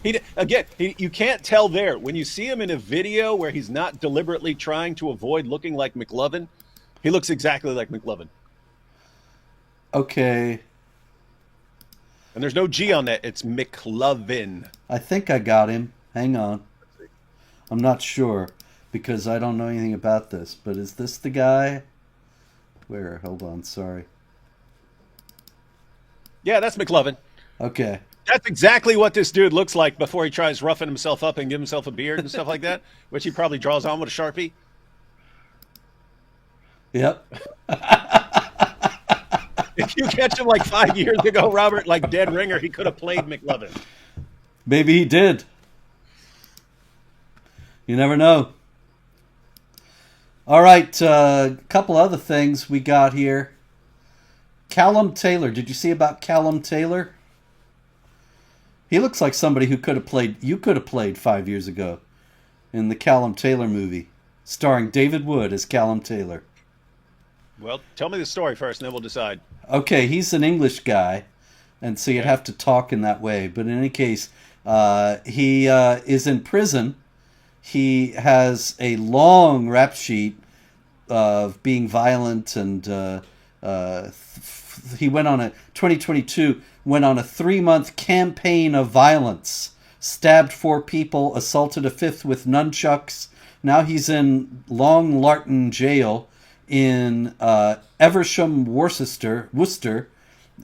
Speaker 4: You can't tell there when you see him in a video where he's not deliberately trying to avoid looking like McLovin. He looks exactly like McLovin.
Speaker 2: Okay.
Speaker 4: And there's no G on that. It's McLovin.
Speaker 2: I think I got him. Hang on. I'm not sure because I don't know anything about this. But is this the guy? Where? Hold on. Sorry.
Speaker 4: Yeah, that's McLovin.
Speaker 2: Okay.
Speaker 4: That's exactly what this dude looks like before he tries roughing himself up and give himself a beard and stuff like that, which he probably draws on with a Sharpie.
Speaker 2: Yep.
Speaker 4: If you catch him like 5 years ago, Robert, like dead ringer, he could have played McLovin.
Speaker 2: Maybe he did. You never know. All right, a couple other things we got here. Callum Taylor. Did you see about Callum Taylor? He looks like somebody who could have played. You could have played 5 years ago in the Callum Taylor movie, starring David Wood as Callum Taylor.
Speaker 4: Well, tell me the story first, and then we'll decide.
Speaker 2: Okay, he's an English guy, and so you'd have to talk in that way. But in any case, he is in prison. He has a long rap sheet of being violent, and he went on a 2022 went on a 3-month campaign of violence. Stabbed 4 people, assaulted a 5th with nunchucks. Now he's in Long Larton jail in Eversham, Worcester,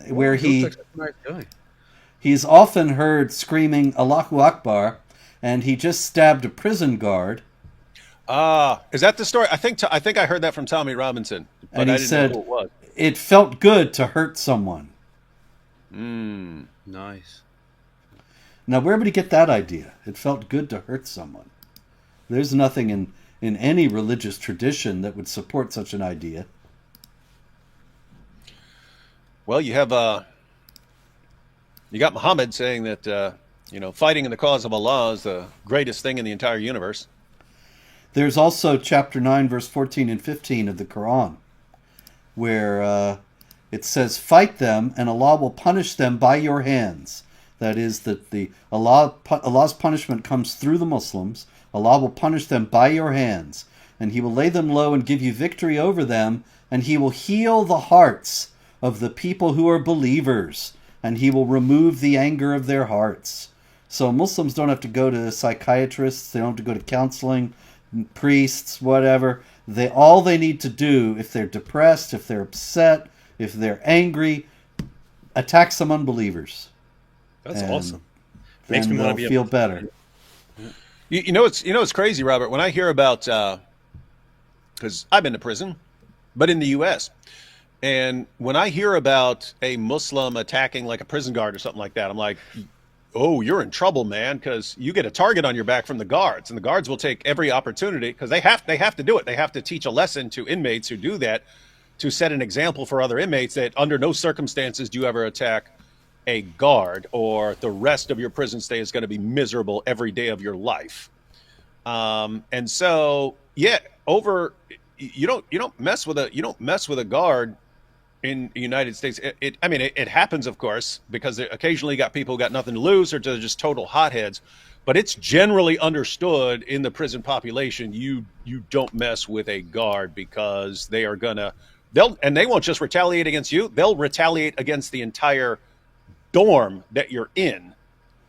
Speaker 2: where
Speaker 3: Looks like a nice guy.
Speaker 2: he's often heard screaming Allahu Akbar, and he just stabbed a prison guard.
Speaker 4: Is that the story? I think I heard that from Tommy Robinson, but
Speaker 2: And
Speaker 4: I
Speaker 2: he
Speaker 4: didn't
Speaker 2: said
Speaker 4: know who it was.
Speaker 2: it felt good to hurt someone.
Speaker 3: Nice.
Speaker 2: Now, where would he get that idea? It felt good to hurt someone. There's nothing in any religious tradition that would support such an idea.
Speaker 4: Well, you have you got Muhammad saying that fighting in the cause of Allah is the greatest thing in the entire universe.
Speaker 2: There's also chapter 9, verse 14 and 15 of the Quran, where it says, "Fight them, and Allah will punish them by your hands." That is, that Allah's punishment comes through the Muslims. Allah will punish them by your hands, and He will lay them low and give you victory over them, and He will heal the hearts of the people who are believers, and He will remove the anger of their hearts. So Muslims don't have to go to psychiatrists, they don't have to go to counseling, priests, whatever. All they need to do, if they're depressed, if they're upset, if they're angry, attack some unbelievers.
Speaker 3: That's
Speaker 2: And
Speaker 3: awesome.
Speaker 2: Then
Speaker 3: Makes me want to
Speaker 2: they'll
Speaker 3: be
Speaker 2: feel better.
Speaker 4: It's crazy, Robert. When I hear about, because I've been to prison, but in the U.S., and when I hear about a Muslim attacking like a prison guard or something like that, I'm like, oh, you're in trouble, man, because you get a target on your back from the guards, and the guards will take every opportunity, because they have to do it. They have to teach a lesson to inmates who do that, to set an example for other inmates that under no circumstances do you ever attack a guard, or the rest of your prison stay is going to be miserable every day of your life. And so, you don't mess with a guard in the United States. It happens, of course, because occasionally you got people who got nothing to lose, or they're just total hotheads. But it's generally understood in the prison population, you don't mess with a guard, because they won't just retaliate against you, they'll retaliate against the entire dorm that you're in,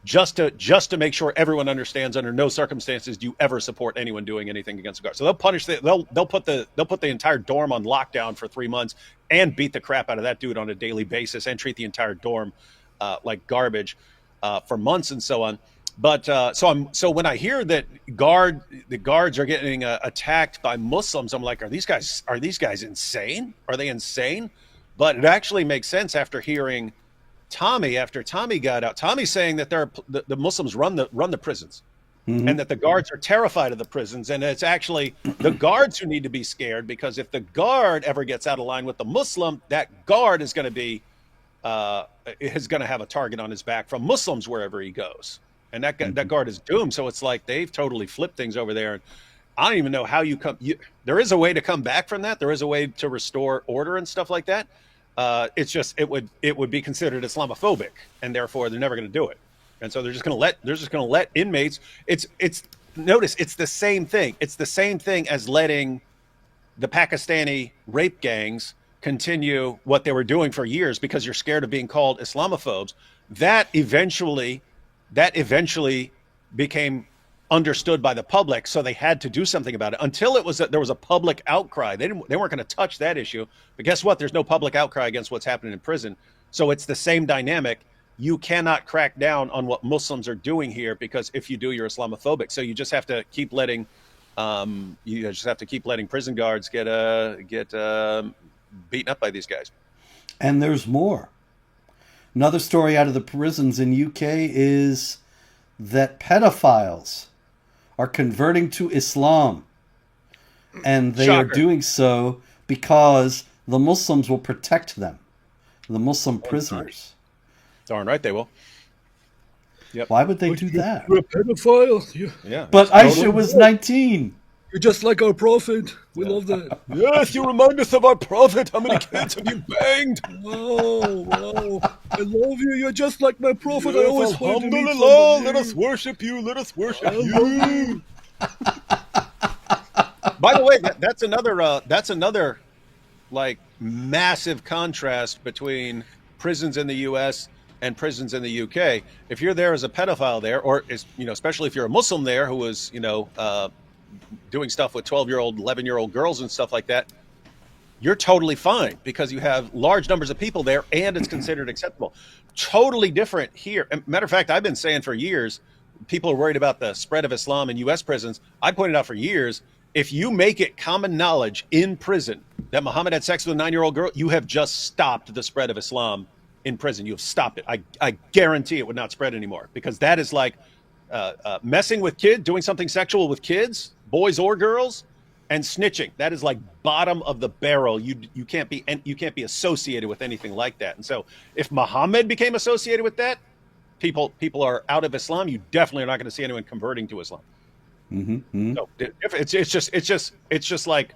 Speaker 4: just to make sure everyone understands under no circumstances do you ever support anyone doing anything against a guard. So they'll punish they'll put the entire dorm on lockdown for 3 months and beat the crap out of that dude on a daily basis, and treat the entire dorm like garbage for months and so on. But so when I hear that the guards are getting attacked by Muslims, I'm like, are these guys insane? Are they insane? But it actually makes sense after hearing Tommy, after Tommy got out. Tommy's saying that the Muslims run the prisons, and that the guards are terrified of the prisons, and it's actually the guards who need to be scared, because if the guard ever gets out of line with the Muslim, that guard is going to have a target on his back from Muslims wherever he goes, and that guard is doomed. So it's like they've totally flipped things over there, and I don't even know how there is a way to come back from that. There is a way to restore order and stuff like that. It's just it would be considered Islamophobic, and therefore they're never going to do it. And so they're just going to let inmates. Notice it's the same thing. It's the same thing as letting the Pakistani rape gangs continue what they were doing for years because you're scared of being called Islamophobes. That eventually became understood by the public, so they had to do something about it. Until there was a public outcry, they weren't going to touch that issue. But guess what? There's no public outcry against what's happening in prison. So it's the same dynamic. You cannot crack down on what Muslims are doing here, because if you do, you're Islamophobic. So you just have to keep letting prison guards get beaten up by these guys.
Speaker 2: And there's more. Another story out of the prisons in UK is that pedophiles are converting to Islam, and they are doing so because the Muslims will protect them. The Muslim prisoners.
Speaker 4: Darn right they will. Yep.
Speaker 2: Why would they do that?
Speaker 3: You're a pedophile.
Speaker 4: Yeah.
Speaker 2: But
Speaker 4: it's
Speaker 2: Aisha was 19.
Speaker 3: You're just like our prophet. We love that.
Speaker 4: Yes, you remind us of our prophet. How many kids have you banged?
Speaker 3: Wow, wow. I love you. You're just like my prophet. I always wanted to meet
Speaker 4: Alhamdulillah,
Speaker 3: somebody.
Speaker 4: let us worship you. Let us worship you. By the way, that's another like massive contrast between prisons in the U.S. and prisons in the UK. If you're there as a pedophile there, or especially if you're a Muslim there who was doing stuff with 12-year-old, 11-year-old girls and stuff like that, you're totally fine because you have large numbers of people there and it's considered acceptable. Totally different here. Matter of fact, I've been saying for years, people are worried about the spread of Islam in U.S. prisons. I pointed out for years, if you make it common knowledge in prison that Muhammad had sex with a 9-year-old girl, you have just stopped the spread of Islam in prison. You have stopped it. I guarantee it would not spread anymore because that is like messing with kids, doing something sexual with kids, boys or girls, and snitching. That is like bottom of the barrel. You can't be associated with anything like that. And so if Muhammad became associated with that, people are out of Islam. You definitely are not going to see anyone converting to Islam.
Speaker 2: Mm-hmm.
Speaker 4: So it's just like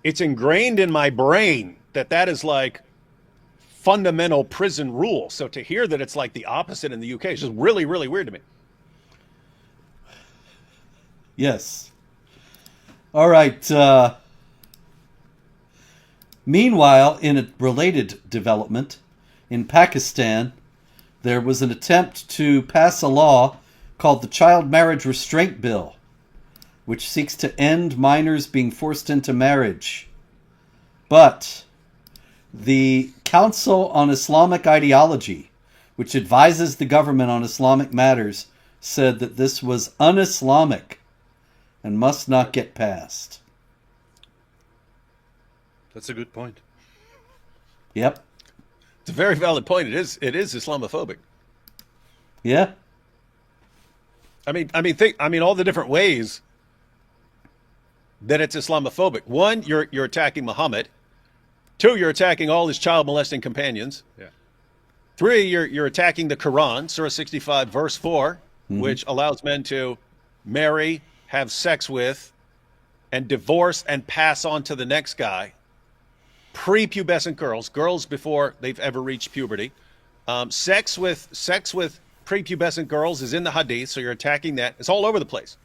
Speaker 4: it's ingrained in my brain that is like fundamental prison rule. So to hear that it's like the opposite in the UK is just really, really weird to me.
Speaker 2: Yes. All right. Meanwhile, in a related development, in Pakistan, there was an attempt to pass a law called the Child Marriage Restraint Bill, which seeks to end minors being forced into marriage. But the Council on Islamic Ideology, which advises the government on Islamic matters, said that this was un-Islamic and must not get passed.
Speaker 3: That's a good point.
Speaker 2: Yep.
Speaker 4: It's a very valid point. It is Islamophobic.
Speaker 2: Yeah.
Speaker 4: I mean, all the different ways that it's Islamophobic. One, you're attacking Muhammad. Two, you're attacking all his child molesting companions.
Speaker 3: Yeah.
Speaker 4: Three, you're attacking the Quran, Surah 65, verse 4, which allows men to marry, have sex with, and divorce and pass on to the next guy. Prepubescent girls before they've ever reached puberty. Sex with prepubescent girls is in the Hadith, so you're attacking that. It's all over the place.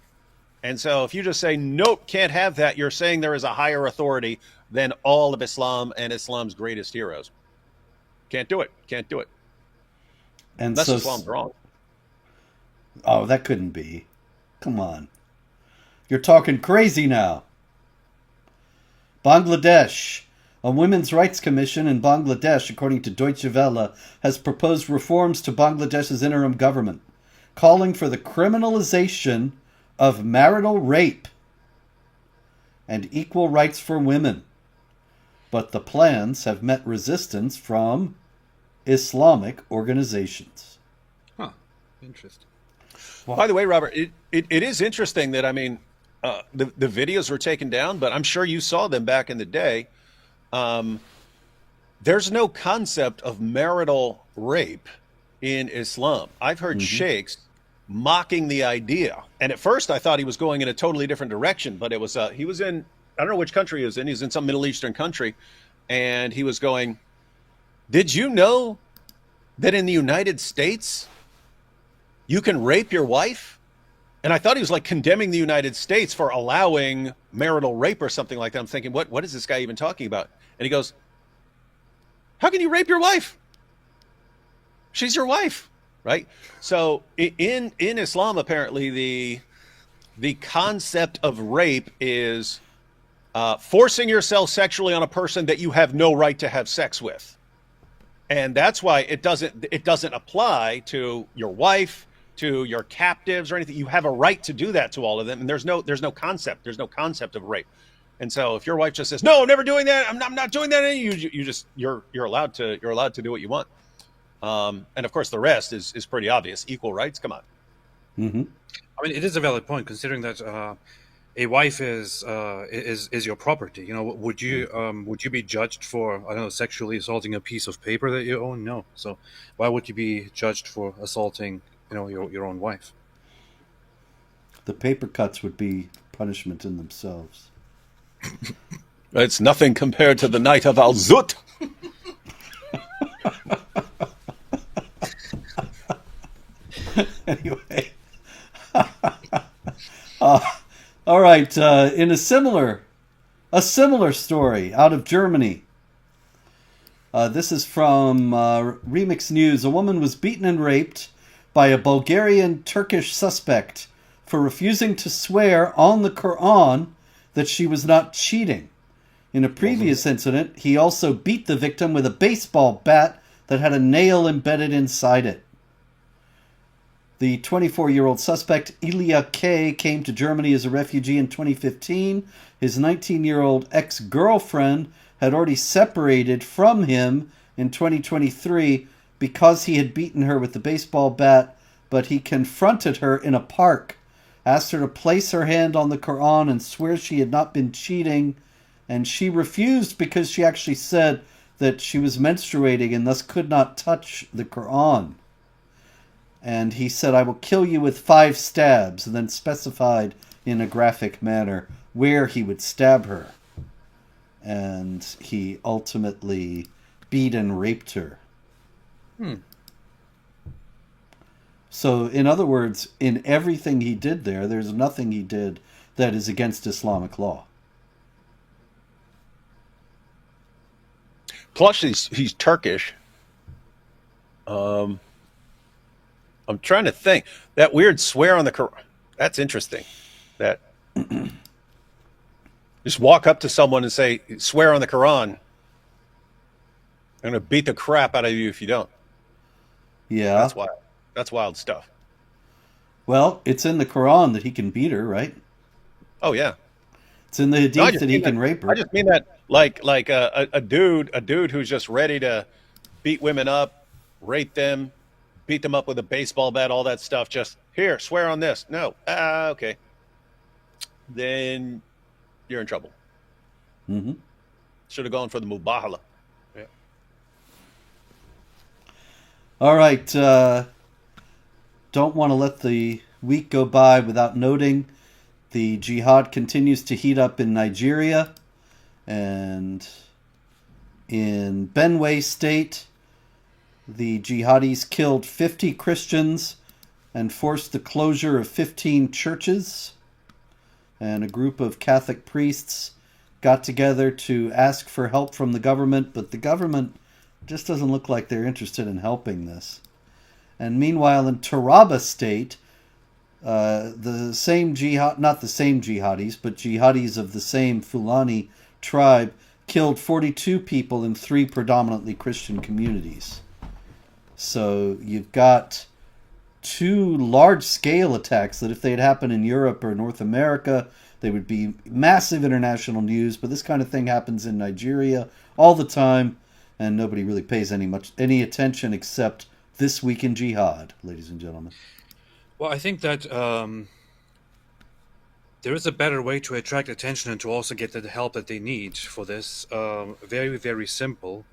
Speaker 4: And so if you just say, nope, can't have that, you're saying there is a higher authority than all of Islam and Islam's greatest heroes. Can't do it. Can't do it.
Speaker 2: And
Speaker 4: Unless
Speaker 2: so,
Speaker 4: Islam's wrong.
Speaker 2: Oh, that couldn't be. Come on. You're talking crazy now. Bangladesh. A women's rights commission in Bangladesh, according to Deutsche Welle, has proposed reforms to Bangladesh's interim government, calling for the criminalization of marital rape and equal rights for women. But the plans have met resistance from Islamic organizations.
Speaker 3: Huh. Interesting.
Speaker 4: By the way, Robert, it is interesting that, the videos were taken down, but I'm sure you saw them back in the day. There's no concept of marital rape in Islam. I've heard sheikhs mocking the idea. And at first I thought he was going in a totally different direction, but it was, he was in, I don't know which country he was in. He was in some Middle Eastern country. And he was going, did you know that in the United States, you can rape your wife? And I thought he was like condemning the United States for allowing marital rape or something like that. I'm thinking, what is this guy even talking about? And he goes, how can you rape your wife? She's your wife, right? So in Islam, apparently the concept of rape is forcing yourself sexually on a person that you have no right to have sex with. And that's why it doesn't apply to your wife, to your captives or anything. You have a right to do that to all of them. And there's no concept of rape. And so if your wife just says, no, I'm never doing that. I'm not doing that. You're allowed to do what you want. And of course the rest is pretty obvious. Equal rights. Come on.
Speaker 2: Mm-hmm.
Speaker 3: I mean, it is a valid point considering that a wife is your property. You know, would you be judged for, I don't know, sexually assaulting a piece of paper that you own? No. So why would you be judged for assaulting, your own wife?
Speaker 2: The paper cuts would be punishment in themselves.
Speaker 4: It's nothing compared to the night of Al-Zut.
Speaker 2: Anyway. All right. In a similar story out of Germany. This is from Remix News. A woman was beaten and raped by a Bulgarian Turkish suspect for refusing to swear on the Quran that she was not cheating. In a previous incident, he also beat the victim with a baseball bat that had a nail embedded inside it. The 24-year-old suspect, Ilya K., came to Germany as a refugee in 2015. His 19-year-old ex-girlfriend had already separated from him in 2023 because he had beaten her with the baseball bat, but he confronted her in a park, asked her to place her hand on the Quran and swear she had not been cheating, and she refused because she actually said that she was menstruating and thus could not touch the Quran. And he said, "I will kill you with 5 stabs," and then specified in a graphic manner where he would stab her. And he ultimately beat and raped her. So, in other words, in everything he did there's nothing he did that is against Islamic law.
Speaker 4: Plus, he's Turkish. I'm trying to think. That weird swear on the Quran. That's interesting. That just walk up to someone and say, "Swear on the Quran. I'm going to beat the crap out of you if you don't."
Speaker 2: Yeah.
Speaker 4: That's wild. That's wild stuff.
Speaker 2: Well, it's in the Quran that he can beat her, right?
Speaker 4: Oh yeah.
Speaker 2: It's in the Hadith that he can rape her.
Speaker 4: I just mean that like a dude who's just ready to beat women up, rape them, beat them up with a baseball bat, all that stuff. Just here, swear on this. No, okay. Then you're in trouble.
Speaker 2: Mm-hmm.
Speaker 4: Should have gone for the mubahala. Yeah.
Speaker 2: All right. Don't want to let the week go by without noting the jihad continues to heat up in Nigeria. And in Benue State, the jihadis killed 50 Christians and forced the closure of 15 churches. And a group of Catholic priests got together to ask for help from the government, but the government just doesn't look like they're interested in helping this. And meanwhile, in Taraba State, the same jihad, not the same jihadis, but jihadis of the same Fulani tribe killed 42 people in 3 predominantly Christian communities. So you've got 2 large-scale attacks that if they'd happened in Europe or North America, they would be massive international news. But this kind of thing happens in Nigeria all the time, and nobody really pays any attention except This Week in Jihad, ladies and gentlemen.
Speaker 3: Well, I think that there is a better way to attract attention and to also get the help that they need for this. Very, very simple,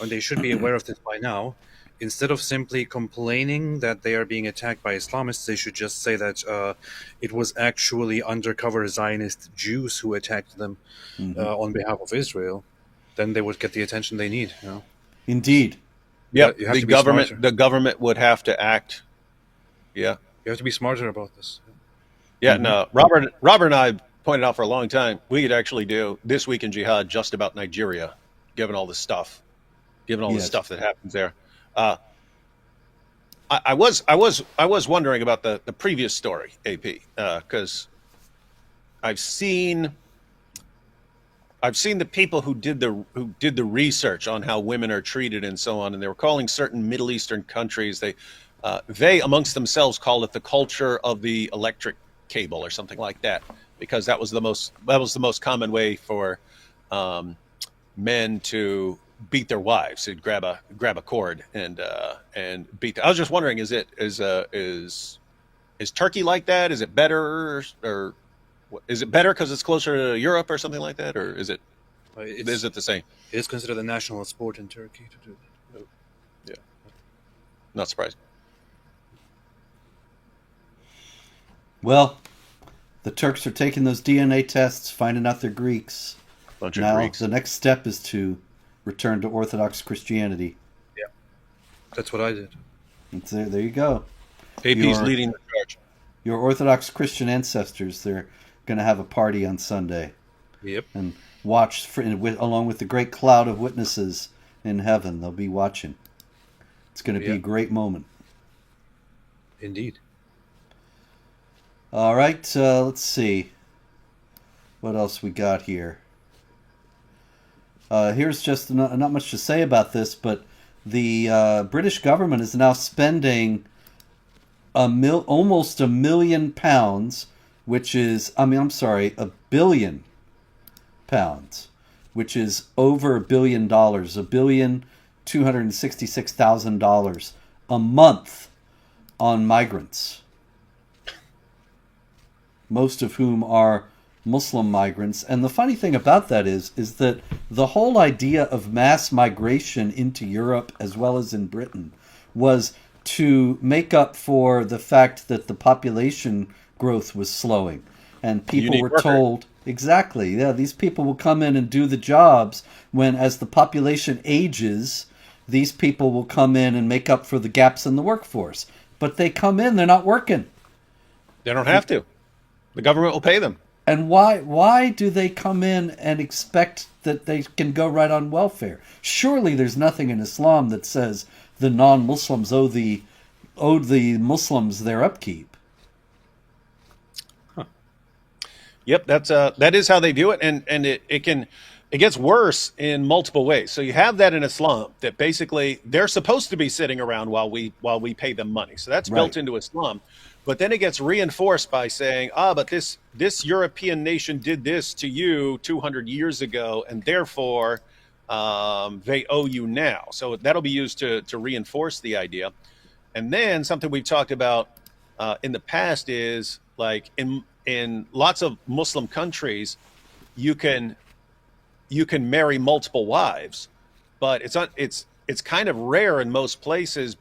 Speaker 3: and they should be aware of this by now. Instead of simply complaining that they are being attacked by Islamists, they should just say that it was actually undercover Zionist Jews who attacked them on behalf of Israel. Then they would get the attention they need. You know?
Speaker 2: Indeed.
Speaker 4: Yeah,
Speaker 3: You have
Speaker 4: the
Speaker 3: to be
Speaker 4: government
Speaker 3: smarter.
Speaker 4: the government would have to act. Yeah.
Speaker 3: You have to be smarter about this.
Speaker 4: Yeah, no. Robert and I pointed out for a long time we could actually do This Week in Jihad just about Nigeria, given all the stuff that happens there. I was wondering about the previous story, AP, because I've seen the people who did the research on how women are treated and so on, and they were calling certain Middle Eastern countries, they amongst themselves call it the culture of the electric cable or something like that, because that was the most common way for men to beat their wives. They'd grab a cord and beat. I was just wondering, is Turkey like that? Is it better, or Is it better because it's closer to Europe or something like that, or is it the same?
Speaker 3: It is considered a national sport in Turkey to do that.
Speaker 4: Yeah, not surprising.
Speaker 2: Well, the Turks are taking those DNA tests, finding out they're Greeks.
Speaker 4: Bunch of
Speaker 2: Now
Speaker 4: Greeks.
Speaker 2: the next step is to return to Orthodox Christianity.
Speaker 3: Yeah, that's what I did.
Speaker 2: There you go.
Speaker 4: AP's leading the charge.
Speaker 2: Your Orthodox Christian ancestors, they're going to have a party on Sunday.
Speaker 3: Yep.
Speaker 2: And watch, along with the great cloud of witnesses in heaven. They'll be watching. It's going to be a great moment.
Speaker 3: Indeed.
Speaker 2: All right, let's see. What else we got here? Here's just not much to say about this, but the British government is now spending almost £1 million, which is, £1 billion, which is over $1 billion, $1,266,000 a month on migrants, most of whom are Muslim migrants. And the funny thing about that is that the whole idea of mass migration into Europe as well as in Britain was to make up for the fact that the population growth was slowing. And people were told, exactly, yeah, these people will come in and do the jobs when, as the population ages, these people will come in and make up for the gaps in the workforce. But they come in, they're not working.
Speaker 4: They don't have to. The government will pay them.
Speaker 2: And why do they come in and expect that they can go right on welfare? Surely there's nothing in Islam that says the non-Muslims owe the Muslims their upkeep.
Speaker 4: Huh. Yep, that is how they view it, and it gets worse in multiple ways. So you have that in Islam, that basically they're supposed to be sitting around while we pay them money. So that's built into Islam. But then it gets reinforced by saying, but this European nation did this to you 200 years ago, and therefore they owe you now. So that'll be used to reinforce the idea. And then something we've talked about in the past is, like, in lots of Muslim countries, you can marry multiple wives, but it's kind of rare in most places.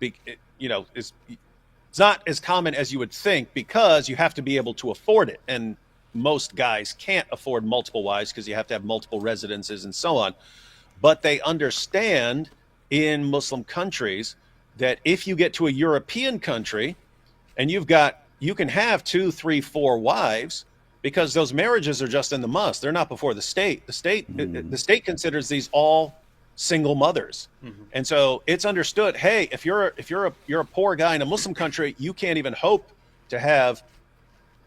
Speaker 4: It's not as common as you would think, because you have to be able to afford it. And most guys can't afford multiple wives because you have to have multiple residences and so on. But they understand in Muslim countries that if you get to a European country and you can have 2, 3, 4 wives, because those marriages are just in the must. They're not before the state. The state considers these all single mothers. Mm-hmm. And so it's understood, hey, if you're a poor guy in a Muslim country, you can't even hope to have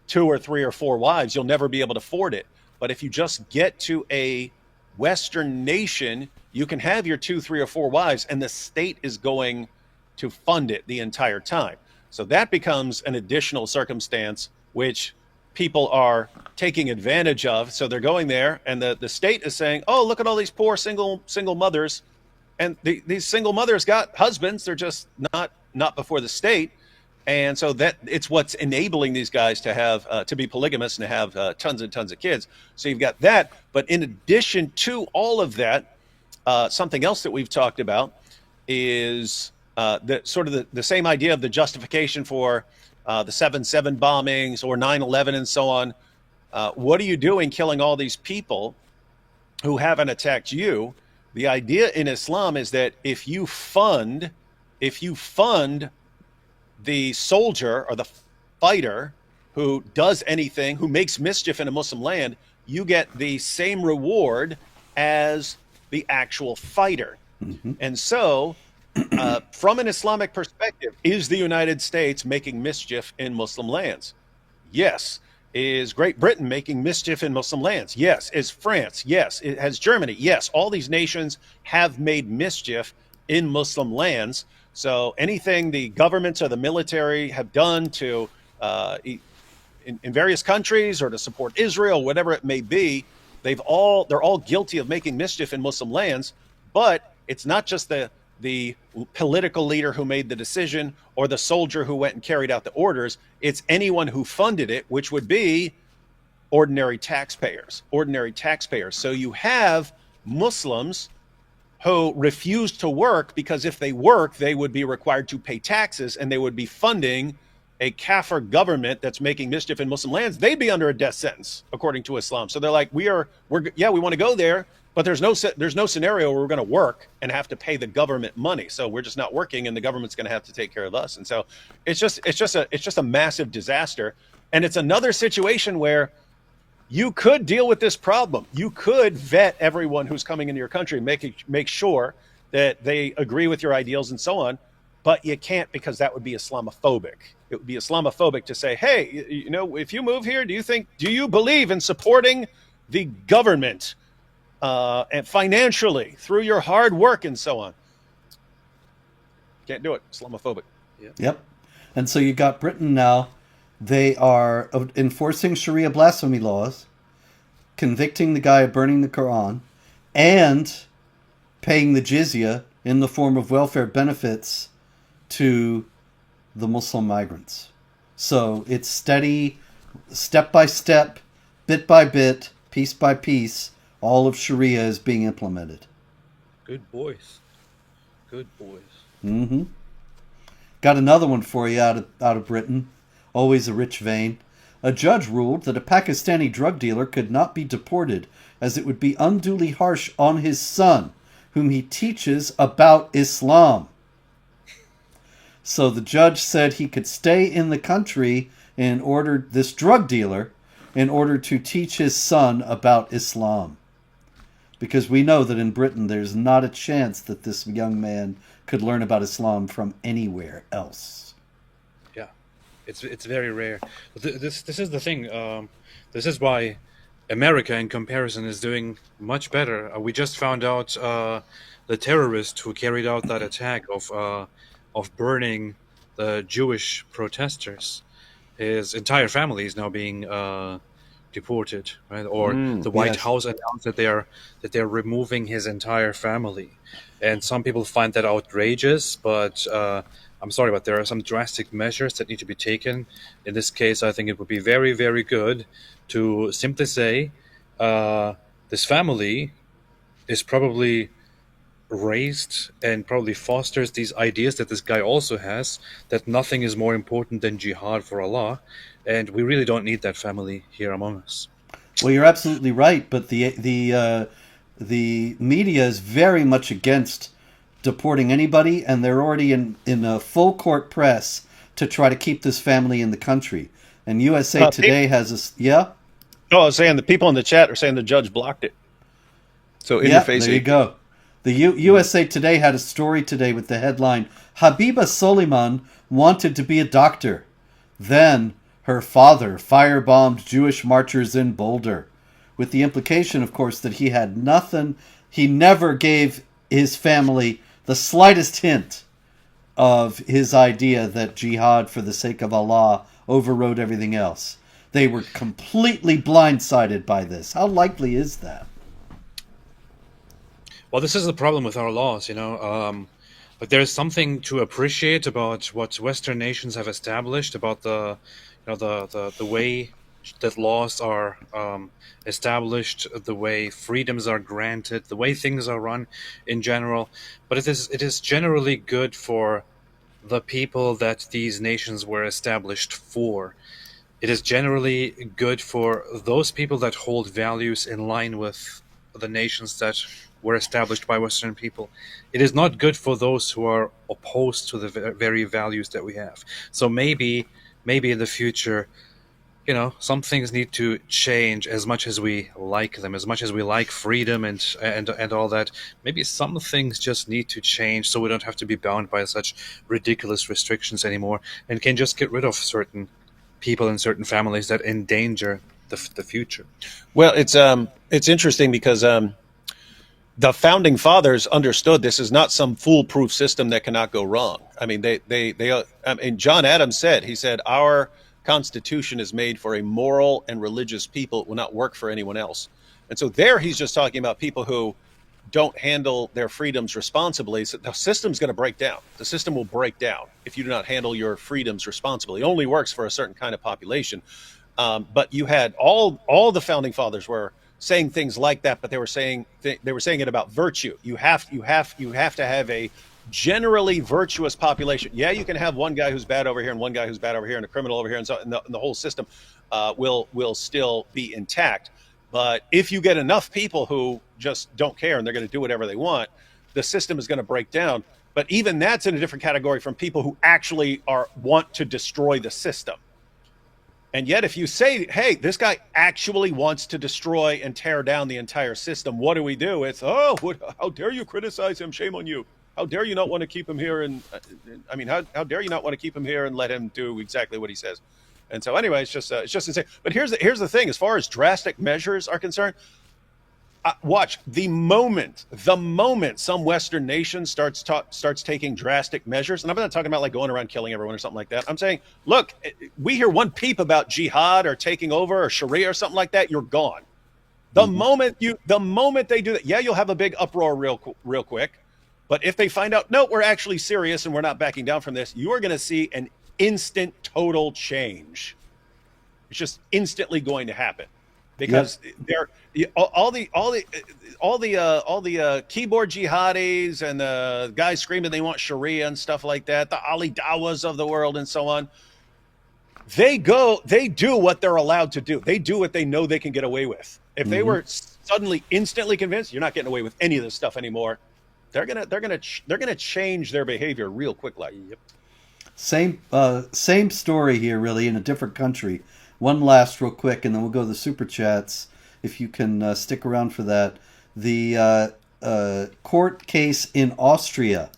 Speaker 4: 2 or 3 or 4 wives. You'll never be able to afford it. But if you just get to a Western nation, you can have your 2, 3, or 4 wives, and the state is going to fund it the entire time. So that becomes an additional circumstance which people are taking advantage of. So they're going there, and the state is saying, oh, look at all these poor single mothers. And these single mothers got husbands. They're just not before the state. And so that it's what's enabling these guys to have to be polygamous and to have tons and tons of kids. So you've got that. But in addition to all of that, something else that we've talked about is the same idea of the justification for the 7/7 bombings or 9/11 and so on. What are you doing killing all these people who haven't attacked you? The idea in Islam is that if you fund the soldier or the fighter who does anything, who makes mischief in a Muslim land, you get the same reward as the actual fighter. Mm-hmm. And so, from an Islamic perspective, is the United States making mischief in Muslim lands? Yes. Is Great Britain making mischief in Muslim lands? Yes. Is France? Yes. Has Germany? Yes. All these nations have made mischief in Muslim lands. So anything the governments or the military have done to in various countries or to support Israel, whatever it may be, they're all guilty of making mischief in Muslim lands. But it's not just the political leader who made the decision or the soldier who went and carried out the orders. It's anyone who funded it, which would be ordinary taxpayers. So you have Muslims who refuse to work because if they work, they would be required to pay taxes and they would be funding a kafir government that's making mischief in Muslim lands. They'd be under a death sentence according to Islam. So they're like, we want to go there, but there's no scenario where we're going to work and have to pay the government money. So we're just not working, and the government's going to have to take care of us. And so it's just a massive disaster. And it's another situation where you could deal with this problem. You could vet everyone who's coming into your country, make sure that they agree with your ideals and so on. But you can't, because that would be Islamophobic. It would be Islamophobic to say, hey, if you move here, do you believe in supporting the government and financially through your hard work and so on? Can't do it. Islamophobic.
Speaker 2: Yep. And so you got Britain now. They are enforcing Sharia blasphemy laws, convicting the guy of burning the Quran, and paying the jizya in the form of welfare benefits to the Muslim migrants. So it's steady, step by step, bit by bit, piece by piece, all of Sharia is being implemented.
Speaker 3: Good boys. Good boys.
Speaker 2: Mm-hmm. Got another one for you out of Britain. Always a rich vein. A judge ruled that a Pakistani drug dealer could not be deported as it would be unduly harsh on his son, whom he teaches about Islam. So the judge said he could stay in the country this drug dealer, in order to teach his son about Islam. Because we know that in Britain there's not a chance that this young man could learn about Islam from anywhere else.
Speaker 3: Yeah, it's very rare. This is the thing. This is why America, in comparison, is doing much better. We just found out the terrorist who carried out that attack of burning the Jewish protesters. His entire family is now being deported, right? Or the White House announced that they're removing his entire family, and some people find that outrageous. But I'm sorry, but there are some drastic measures that need to be taken. In this case, I think it would be very, very good to simply say this family is probably raised and probably fosters these ideas that this guy also has, that nothing is more important than jihad for Allah, and we really don't need that family here among us.
Speaker 2: Well, you're absolutely right, but the media is very much against deporting anybody, and they're already in a full court press to try to keep this family in the country. And USA Today has a
Speaker 4: No, I was saying the people in the chat are saying the judge blocked it. So in your face,
Speaker 2: there you go. The USA Today had a story today with the headline, Habiba Soliman wanted to be a doctor. Then her father firebombed Jewish marchers in Boulder. With the implication, of course, that he had nothing. He never gave his family the slightest hint of his idea that jihad for the sake of Allah overrode everything else. They were completely blindsided by this. How likely is that?
Speaker 3: Well, this is the problem with our laws, but there's something to appreciate about what Western nations have established, about the way that laws are established, the way freedoms are granted, the way things are run in general. But it is generally good for the people that these nations were established for. It is generally good for those people that hold values in line with the nations that were established by Western people. It is not good for those who are opposed to the very values that we have. So maybe in the future, some things need to change. As much as we like them, as much as we like freedom and all that, maybe some things just need to change so we don't have to be bound by such ridiculous restrictions anymore, and can just get rid of certain people and certain families that endanger the future.
Speaker 4: Well, it's interesting because the founding fathers understood this is not some foolproof system that cannot go wrong. I mean, John Adams said, our Constitution is made for a moral and religious people. It will not work for anyone else. And so there he's just talking about people who don't handle their freedoms responsibly. So the system's going to break down. The system will break down if you do not handle your freedoms responsibly. It only works for a certain kind of population. But you had all the founding fathers were saying things like that, but they were saying it about virtue. You have to have a generally virtuous population. Yeah, you can have one guy who's bad over here and one guy who's bad over here and a criminal over here, and the whole system will still be intact. But if you get enough people who just don't care and they're going to do whatever they want, the system is going to break down. But even that's in a different category from people who actually want to destroy the system. And yet, if you say, hey, this guy actually wants to destroy and tear down the entire system, what do we do? It's, how dare you criticize him? Shame on you. How dare you not want to keep him here? And I mean, how dare you not want to keep him here and let him do exactly what he says? And so anyway, it's just insane. But here's the thing. As far as drastic measures are concerned, watch the moment some Western nation starts taking drastic measures, and I'm not talking about like going around killing everyone or something like that. I'm saying, look, we hear one peep about jihad or taking over or Sharia or something like that, you're gone. The moment they do that, yeah, you'll have a big uproar real quick. But if they find out, no, we're actually serious and we're not backing down from this, you are going to see an instant total change. It's just instantly going to happen. Because all the keyboard jihadis and the guys screaming they want Sharia and stuff like that, the Ali Dawas of the world and so on, they do what they're allowed to do. They do what they know they can get away with. If they were suddenly instantly convinced you're not getting away with any of this stuff anymore, they're gonna change their behavior real quick. Like,
Speaker 2: same story here, really, in a different country. One last real quick, and then we'll go to the super chats, if you can stick around for that. The court case in Austria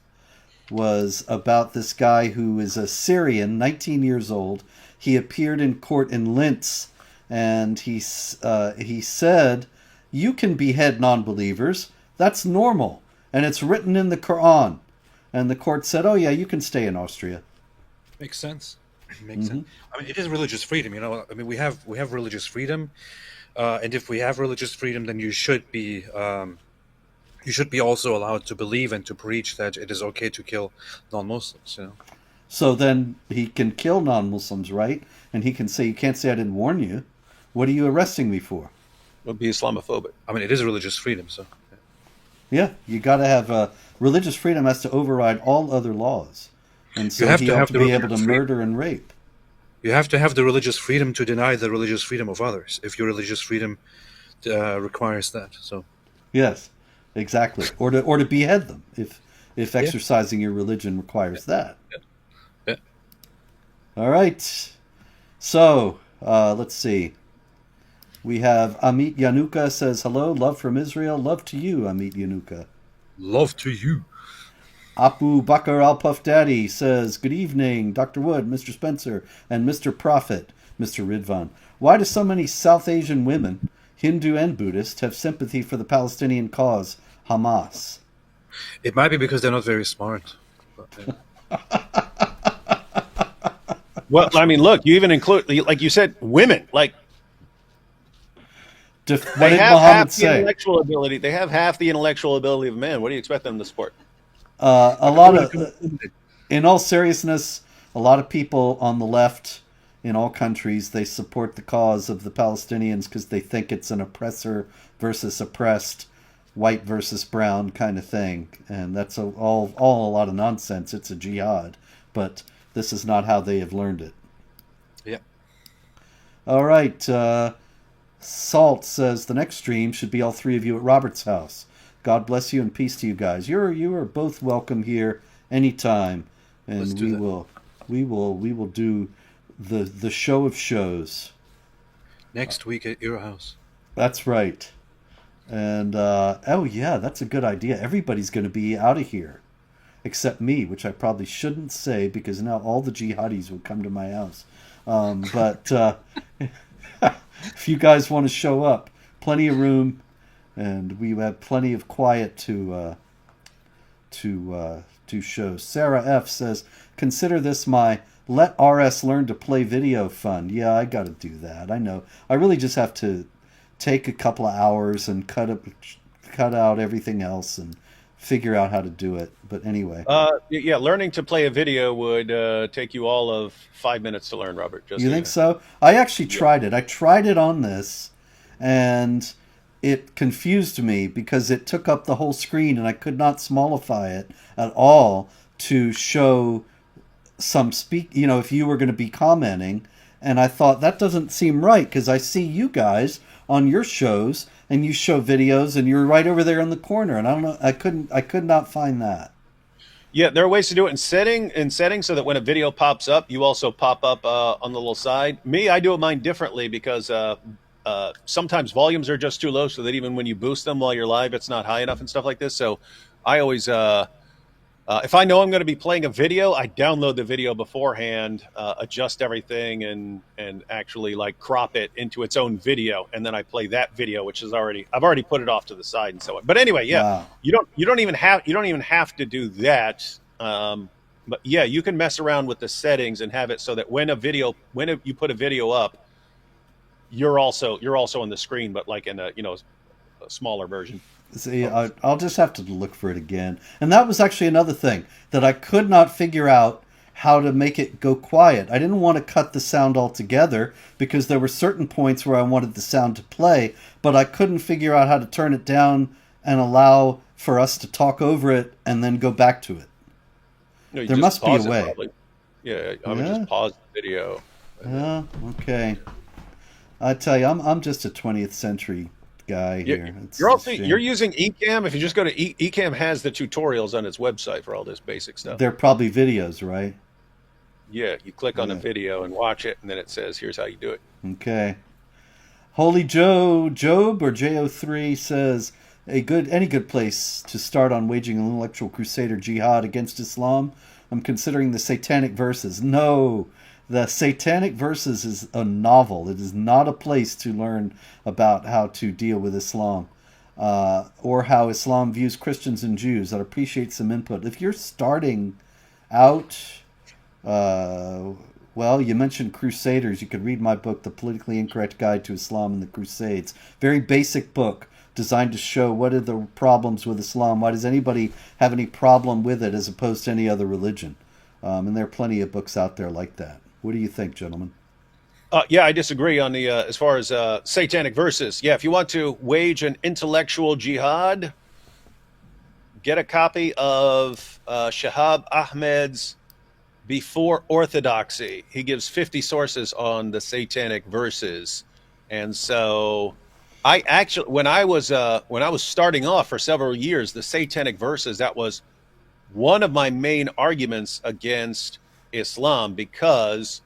Speaker 2: was about this guy who is a Syrian, 19 years old. He appeared in court in Linz, and he said, you can behead non-believers. That's normal, and it's written in the Quran. And the court said, oh yeah, you can stay in Austria.
Speaker 3: Makes sense. Makes sense. I mean, it is religious freedom. You know, I mean, we have religious freedom, and if we have religious freedom, then you should be also allowed to believe and to preach that it is okay to kill non-Muslims. You know.
Speaker 2: So then he can kill non-Muslims, right? And he can say, you can't say I didn't warn you. What are you arresting me for?
Speaker 4: It would be Islamophobic.
Speaker 3: I mean, it is religious freedom, so.
Speaker 2: Yeah, you got to have religious freedom has to override all other laws. And so he ought to be able to murder and rape.
Speaker 3: You have to have the religious freedom to deny the religious freedom of others, if your religious freedom requires that. So,
Speaker 2: yes, exactly. Or to behead them if exercising your religion requires that.
Speaker 3: Yeah.
Speaker 2: All right. So let's see. We have Amit Yanuka says, hello, love from Israel. Love to you, Amit Yanuka.
Speaker 3: Love to you.
Speaker 2: Abu Bakr Al-Puff Daddy says, good evening, Dr. Wood, Mr. Spencer, and Mr. Prophet, Mr. Ridvan. Why do so many South Asian women, Hindu and Buddhist, have sympathy for the Palestinian cause, Hamas?
Speaker 3: It might be because they're not very smart. But,
Speaker 4: well, I mean, look, you even include, like you said, women. Like,
Speaker 2: What
Speaker 4: they
Speaker 2: did
Speaker 4: have
Speaker 2: Muhammad
Speaker 4: half the
Speaker 2: say?
Speaker 4: intellectual ability. They have half the intellectual ability of men. What do you expect them to support?
Speaker 2: A lot of, in all seriousness, a lot of people on the left in all countries, they support the cause of the Palestinians because they think it's an oppressor versus oppressed, white versus brown kind of thing. And that's all a lot of nonsense. It's a jihad. But this is not how they have learned it.
Speaker 3: yeah.
Speaker 2: All right. Salt says the next stream should be all three of you at Robert's house. God bless you and peace to you guys. You are both welcome here anytime, and we will do the show of shows
Speaker 3: next week at your house.
Speaker 2: That's right. And oh yeah, that's a good idea. Everybody's going to be out of here except me, which I probably shouldn't say because now all the jihadis will come to my house. But if you guys want to show up, plenty of room. And we have plenty of quiet to show. Sarah F. says, consider this my Let RS Learn to Play video fund. Yeah, I got to do that. I know. I really just have to take a couple of hours and cut out everything else and figure out how to do it. But anyway,
Speaker 4: Yeah, learning to play a video would take you all of 5 minutes to learn, Robert. Just
Speaker 2: you
Speaker 4: so you
Speaker 2: think
Speaker 4: know.
Speaker 2: so? I actually tried it. I tried it on this, and it confused me because it took up the whole screen, and I could not smallify it at all to show some if you were going to be commenting. And I thought that doesn't seem right because I see you guys on your shows and you show videos and you're right over there in the corner, and I don't know, I could not find that.
Speaker 4: Yeah, there are ways to do it in settings so that when a video pops up, you also pop up on the little side. Me, I do mine differently because sometimes volumes are just too low, so that even when you boost them while you're live, it's not high enough and stuff like this. So I always, if I know I'm going to be playing a video, I download the video beforehand, adjust everything, and actually like crop it into its own video, and then I play that video, which is I've already put it off to the side and so on. But anyway, yeah,
Speaker 2: Wow.
Speaker 4: you don't even have to do that. But yeah, you can mess around with the settings and have it so that when you put a video up, you're also on the screen, but like in a smaller version.
Speaker 2: See, I'll just have to look for it again. And that was actually another thing that I could not figure out how to make it go quiet. I didn't want to cut the sound altogether because there were certain points where I wanted the sound to play, but I couldn't figure out how to turn it down and allow for us to talk over it and then go back to it.
Speaker 4: No, you
Speaker 2: There
Speaker 4: just
Speaker 2: must be a
Speaker 4: pause it,
Speaker 2: way.
Speaker 4: probably. Yeah, I would just pause the video.
Speaker 2: Yeah, okay. I tell you, I'm just a 20th century guy here.
Speaker 4: You're using Ecamm. If you just go to Ecamm, has the tutorials on its website for all this basic stuff.
Speaker 2: They're probably videos, right?
Speaker 4: Yeah, you click on the video and watch it, and then it says, "Here's how you do it."
Speaker 2: Okay. Holy Job or JO3 says any good place to start on waging an intellectual crusade or jihad against Islam. I'm considering the Satanic Verses. No, the Satanic Verses is a novel. It is not a place to learn about how to deal with Islam or how Islam views Christians and Jews. I'd appreciate some input. If you're starting out, well, you mentioned Crusaders. You could read my book, The Politically Incorrect Guide to Islam and the Crusades. Very basic book designed to show what are the problems with Islam. Why does anybody have any problem with it as opposed to any other religion? And there are plenty of books out there like that. What do you think, gentlemen?
Speaker 4: Yeah, I disagree on the as far as Satanic Verses. Yeah, if you want to wage an intellectual jihad, get a copy of Shihab Ahmed's Before Orthodoxy. He gives 50 sources on the Satanic Verses, and so I actually, when I was starting off for several years, the Satanic Verses, that was one of my main arguments against Islam because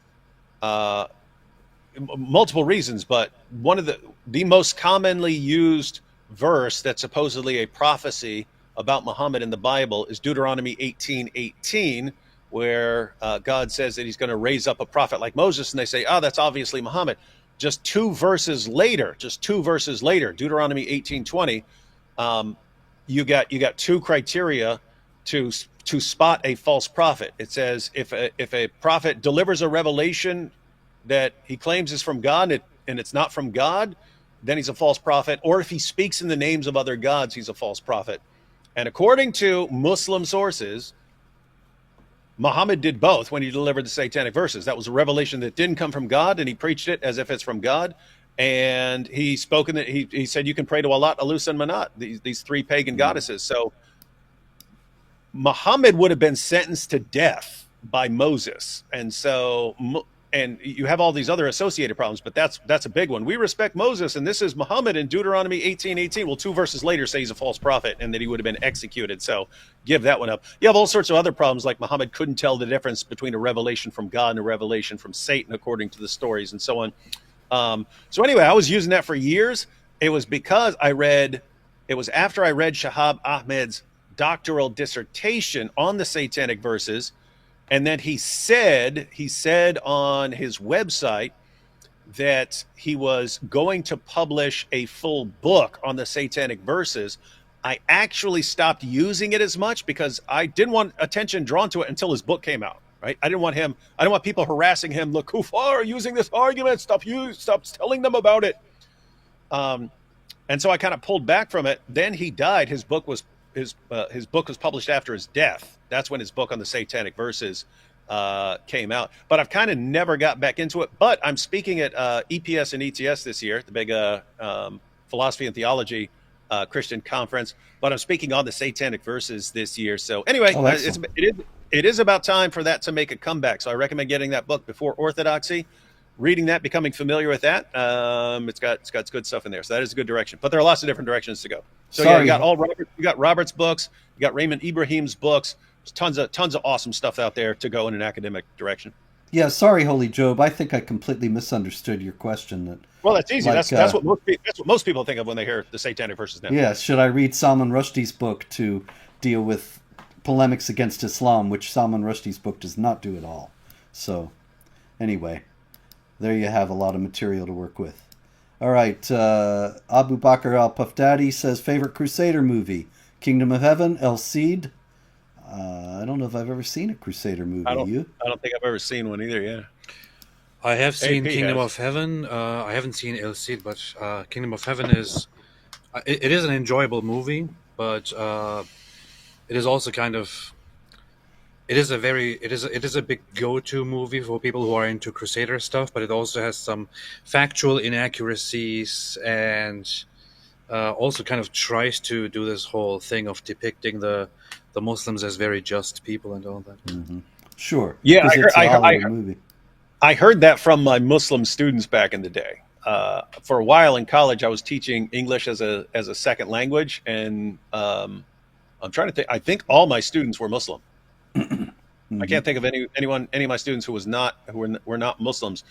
Speaker 4: multiple reasons, but one of the most commonly used verse that's supposedly a prophecy about Muhammad in the Bible is Deuteronomy 18:18, where God says that he's going to raise up a prophet like Moses, and they say, oh, that's obviously Muhammad. Just two verses later, Deuteronomy 18:20, you got two criteria to spot a false prophet. It says if a prophet delivers a revelation that he claims is from God and it's not from God, then he's a false prophet. Or if he speaks in the names of other gods, he's a false prophet. And according to Muslim sources, Muhammad did both when he delivered the Satanic Verses. That was a revelation that didn't come from God, and he preached it as if it's from God. And he spoke he said you can pray to Allat, Alus, and Manat, these three pagan goddesses. So Muhammad would have been sentenced to death by Moses, and you have all these other associated problems, but that's a big one. We respect Moses, and this is Muhammad in Deuteronomy 18:18. Well, two verses later say he's a false prophet and that he would have been executed. So give that one up. You have all sorts of other problems, like Muhammad couldn't tell the difference between a revelation from God and a revelation from Satan, according to the stories and so on. So anyway, I was using that for years. It was because it was after I read Shihab Ahmed's doctoral dissertation on the Satanic Verses. And then he said on his website that he was going to publish a full book on the Satanic Verses. I actually stopped using it as much because I didn't want attention drawn to it until his book came out, right? I didn't want people harassing him. Look, Kufar are using this argument. Stop telling them about it. And so I kind of pulled back from it. Then he died. His book was his book was published after his death. That's when his book on the Satanic Verses came out. But I've kind of never got back into it. But I'm speaking at EPS and ETS this year, the big philosophy and theology Christian conference. But I'm speaking on the Satanic Verses this year. So anyway, it is about time for that to make a comeback. So I recommend getting that book before Orthodoxy. Reading that, becoming familiar with that, it's got good stuff in there. So that is a good direction. But there are lots of different directions to go. So yeah, you got Robert's books, you got Raymond Ibrahim's books. There's tons of awesome stuff out there to go in an academic direction.
Speaker 2: Yeah, sorry, Holy Job. I think I completely misunderstood your question.
Speaker 4: Well, that's easy. That's what most people think of when they hear the Satanic Verses now.
Speaker 2: Yeah, should I read Salman Rushdie's book to deal with polemics against Islam, which Salman Rushdie's book does not do at all. So, anyway. There you have a lot of material to work with. All right, Abu Bakr al-Pafdadi says, favorite Crusader movie? Kingdom of Heaven, El Cid. I don't know if I've ever seen a Crusader movie.
Speaker 4: I don't think I've ever seen one either, yeah.
Speaker 3: I have seen Kingdom of Heaven. I haven't seen El Cid, but Kingdom of Heaven is... It is an enjoyable movie, but it is also kind of... It is a big go-to movie for people who are into Crusader stuff, but it also has some factual inaccuracies and also kind of tries to do this whole thing of depicting the Muslims as very just people and all that.
Speaker 2: Mm-hmm. Sure.
Speaker 4: Yeah, I heard that from my Muslim students back in the day. For a while in college, I was teaching English as a second language, and I'm trying to think. I think all my students were Muslim. I can't think of any of my students who were not Muslims.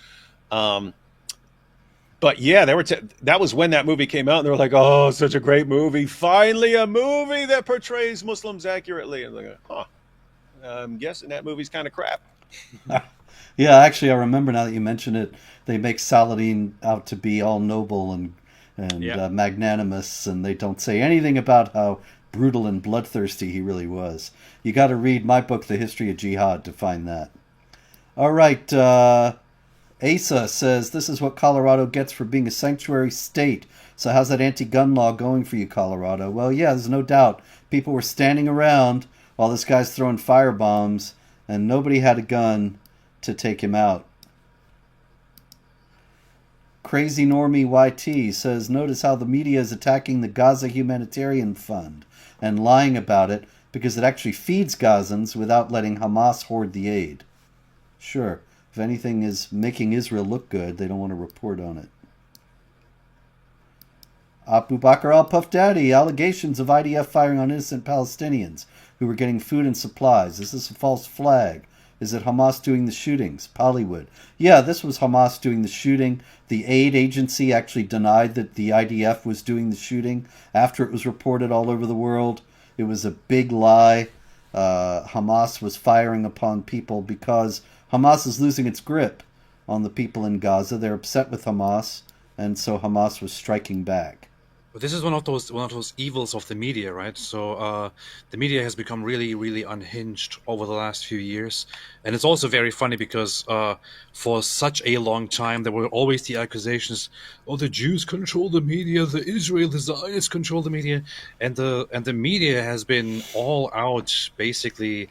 Speaker 4: But yeah, that was when that movie came out, and they were like, "Oh, such a great movie! Finally, a movie that portrays Muslims accurately." And like, I'm guessing that movie's kind of crap.
Speaker 2: Yeah, actually, I remember now that you mention it. They make Saladin out to be all noble and magnanimous, and they don't say anything about how brutal and bloodthirsty he really was. You got to read my book, The History of Jihad, to find that. All right, Asa says, this is what Colorado gets for being a sanctuary state. So how's that anti-gun law going for you, Colorado? Well, yeah, there's no doubt. People were standing around while this guy's throwing firebombs, and nobody had a gun to take him out. Crazy Normie YT says, notice how the media is attacking the Gaza Humanitarian Fund and lying about it because it actually feeds Gazans without letting Hamas hoard the aid. Sure, if anything is making Israel look good, they don't want to report on it. Abu Bakr al-Puff Daddy, allegations of IDF firing on innocent Palestinians who were getting food and supplies. Is this a false flag? Is it Hamas doing the shootings? Pollywood. Yeah, this was Hamas doing the shooting. The aid agency actually denied that the IDF was doing the shooting after it was reported all over the world. It was a big lie. Hamas was firing upon people because Hamas is losing its grip on the people in Gaza. They're upset with Hamas, and so Hamas was striking back.
Speaker 3: But this is one of those evils of the media, right? So the media has become really, really unhinged over the last few years, and it's also very funny because for such a long time there were always the accusations: "Oh, the Jews control the media, the Zionists control the media," and the media has been all out basically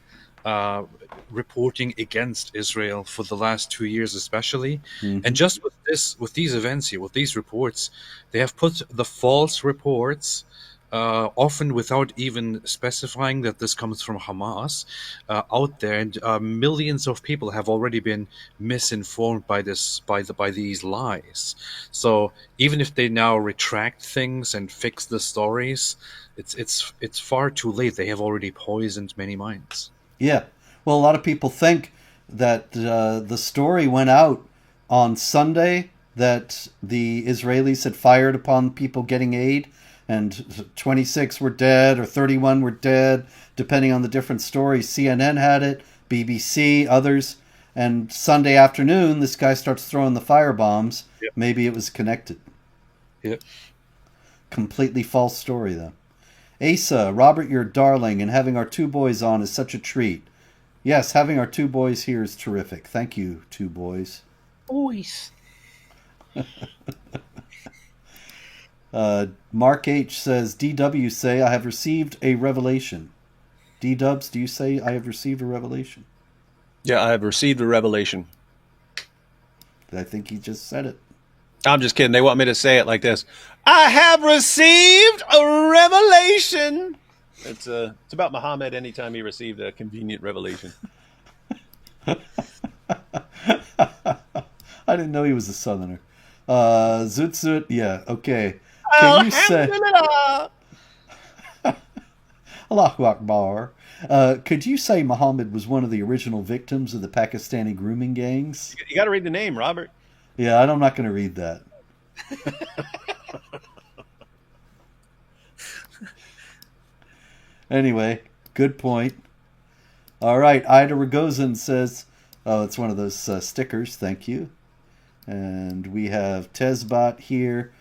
Speaker 3: reporting against Israel for the last 2 years, especially. Mm-hmm. And just with these events here, with these reports, they have put the false reports, often without even specifying that this comes from Hamas, out there, and millions of people have already been misinformed by these lies. So even if they now retract things and fix the stories, it's far too late. They have already poisoned many minds.
Speaker 2: Yeah. Well, a lot of people think that the story went out on Sunday that the Israelis had fired upon people getting aid, and 26 were dead or 31 were dead, depending on the different stories. CNN had it, BBC, others. And Sunday afternoon, this guy starts throwing the firebombs. Yep. Maybe it was connected.
Speaker 3: Yep.
Speaker 2: Completely false story, though. Asa, Robert, you're darling, and having our two boys on is such a treat. Yes, having our two boys here is terrific. Thank you, two boys.
Speaker 3: Boys.
Speaker 2: Mark H says, DW say, I have received a revelation. D-Dubs, do you say, I have received a revelation?
Speaker 4: Yeah, I have received a revelation.
Speaker 2: I think he just said it.
Speaker 4: I'm just kidding. They want me to say it like this. I have received a revelation. It's about Muhammad anytime he received a convenient revelation.
Speaker 2: I didn't know he was a southerner. Zoot Zoot, yeah, okay. Can you say... Allahu Akbar. Could you say Muhammad was one of the original victims of the Pakistani grooming gangs?
Speaker 4: You got to read the name, Robert.
Speaker 2: Yeah, I'm not going to read that. Anyway, good point. All right, Ida Ragozin says, oh, it's one of those stickers, thank you. And we have Tezbot here.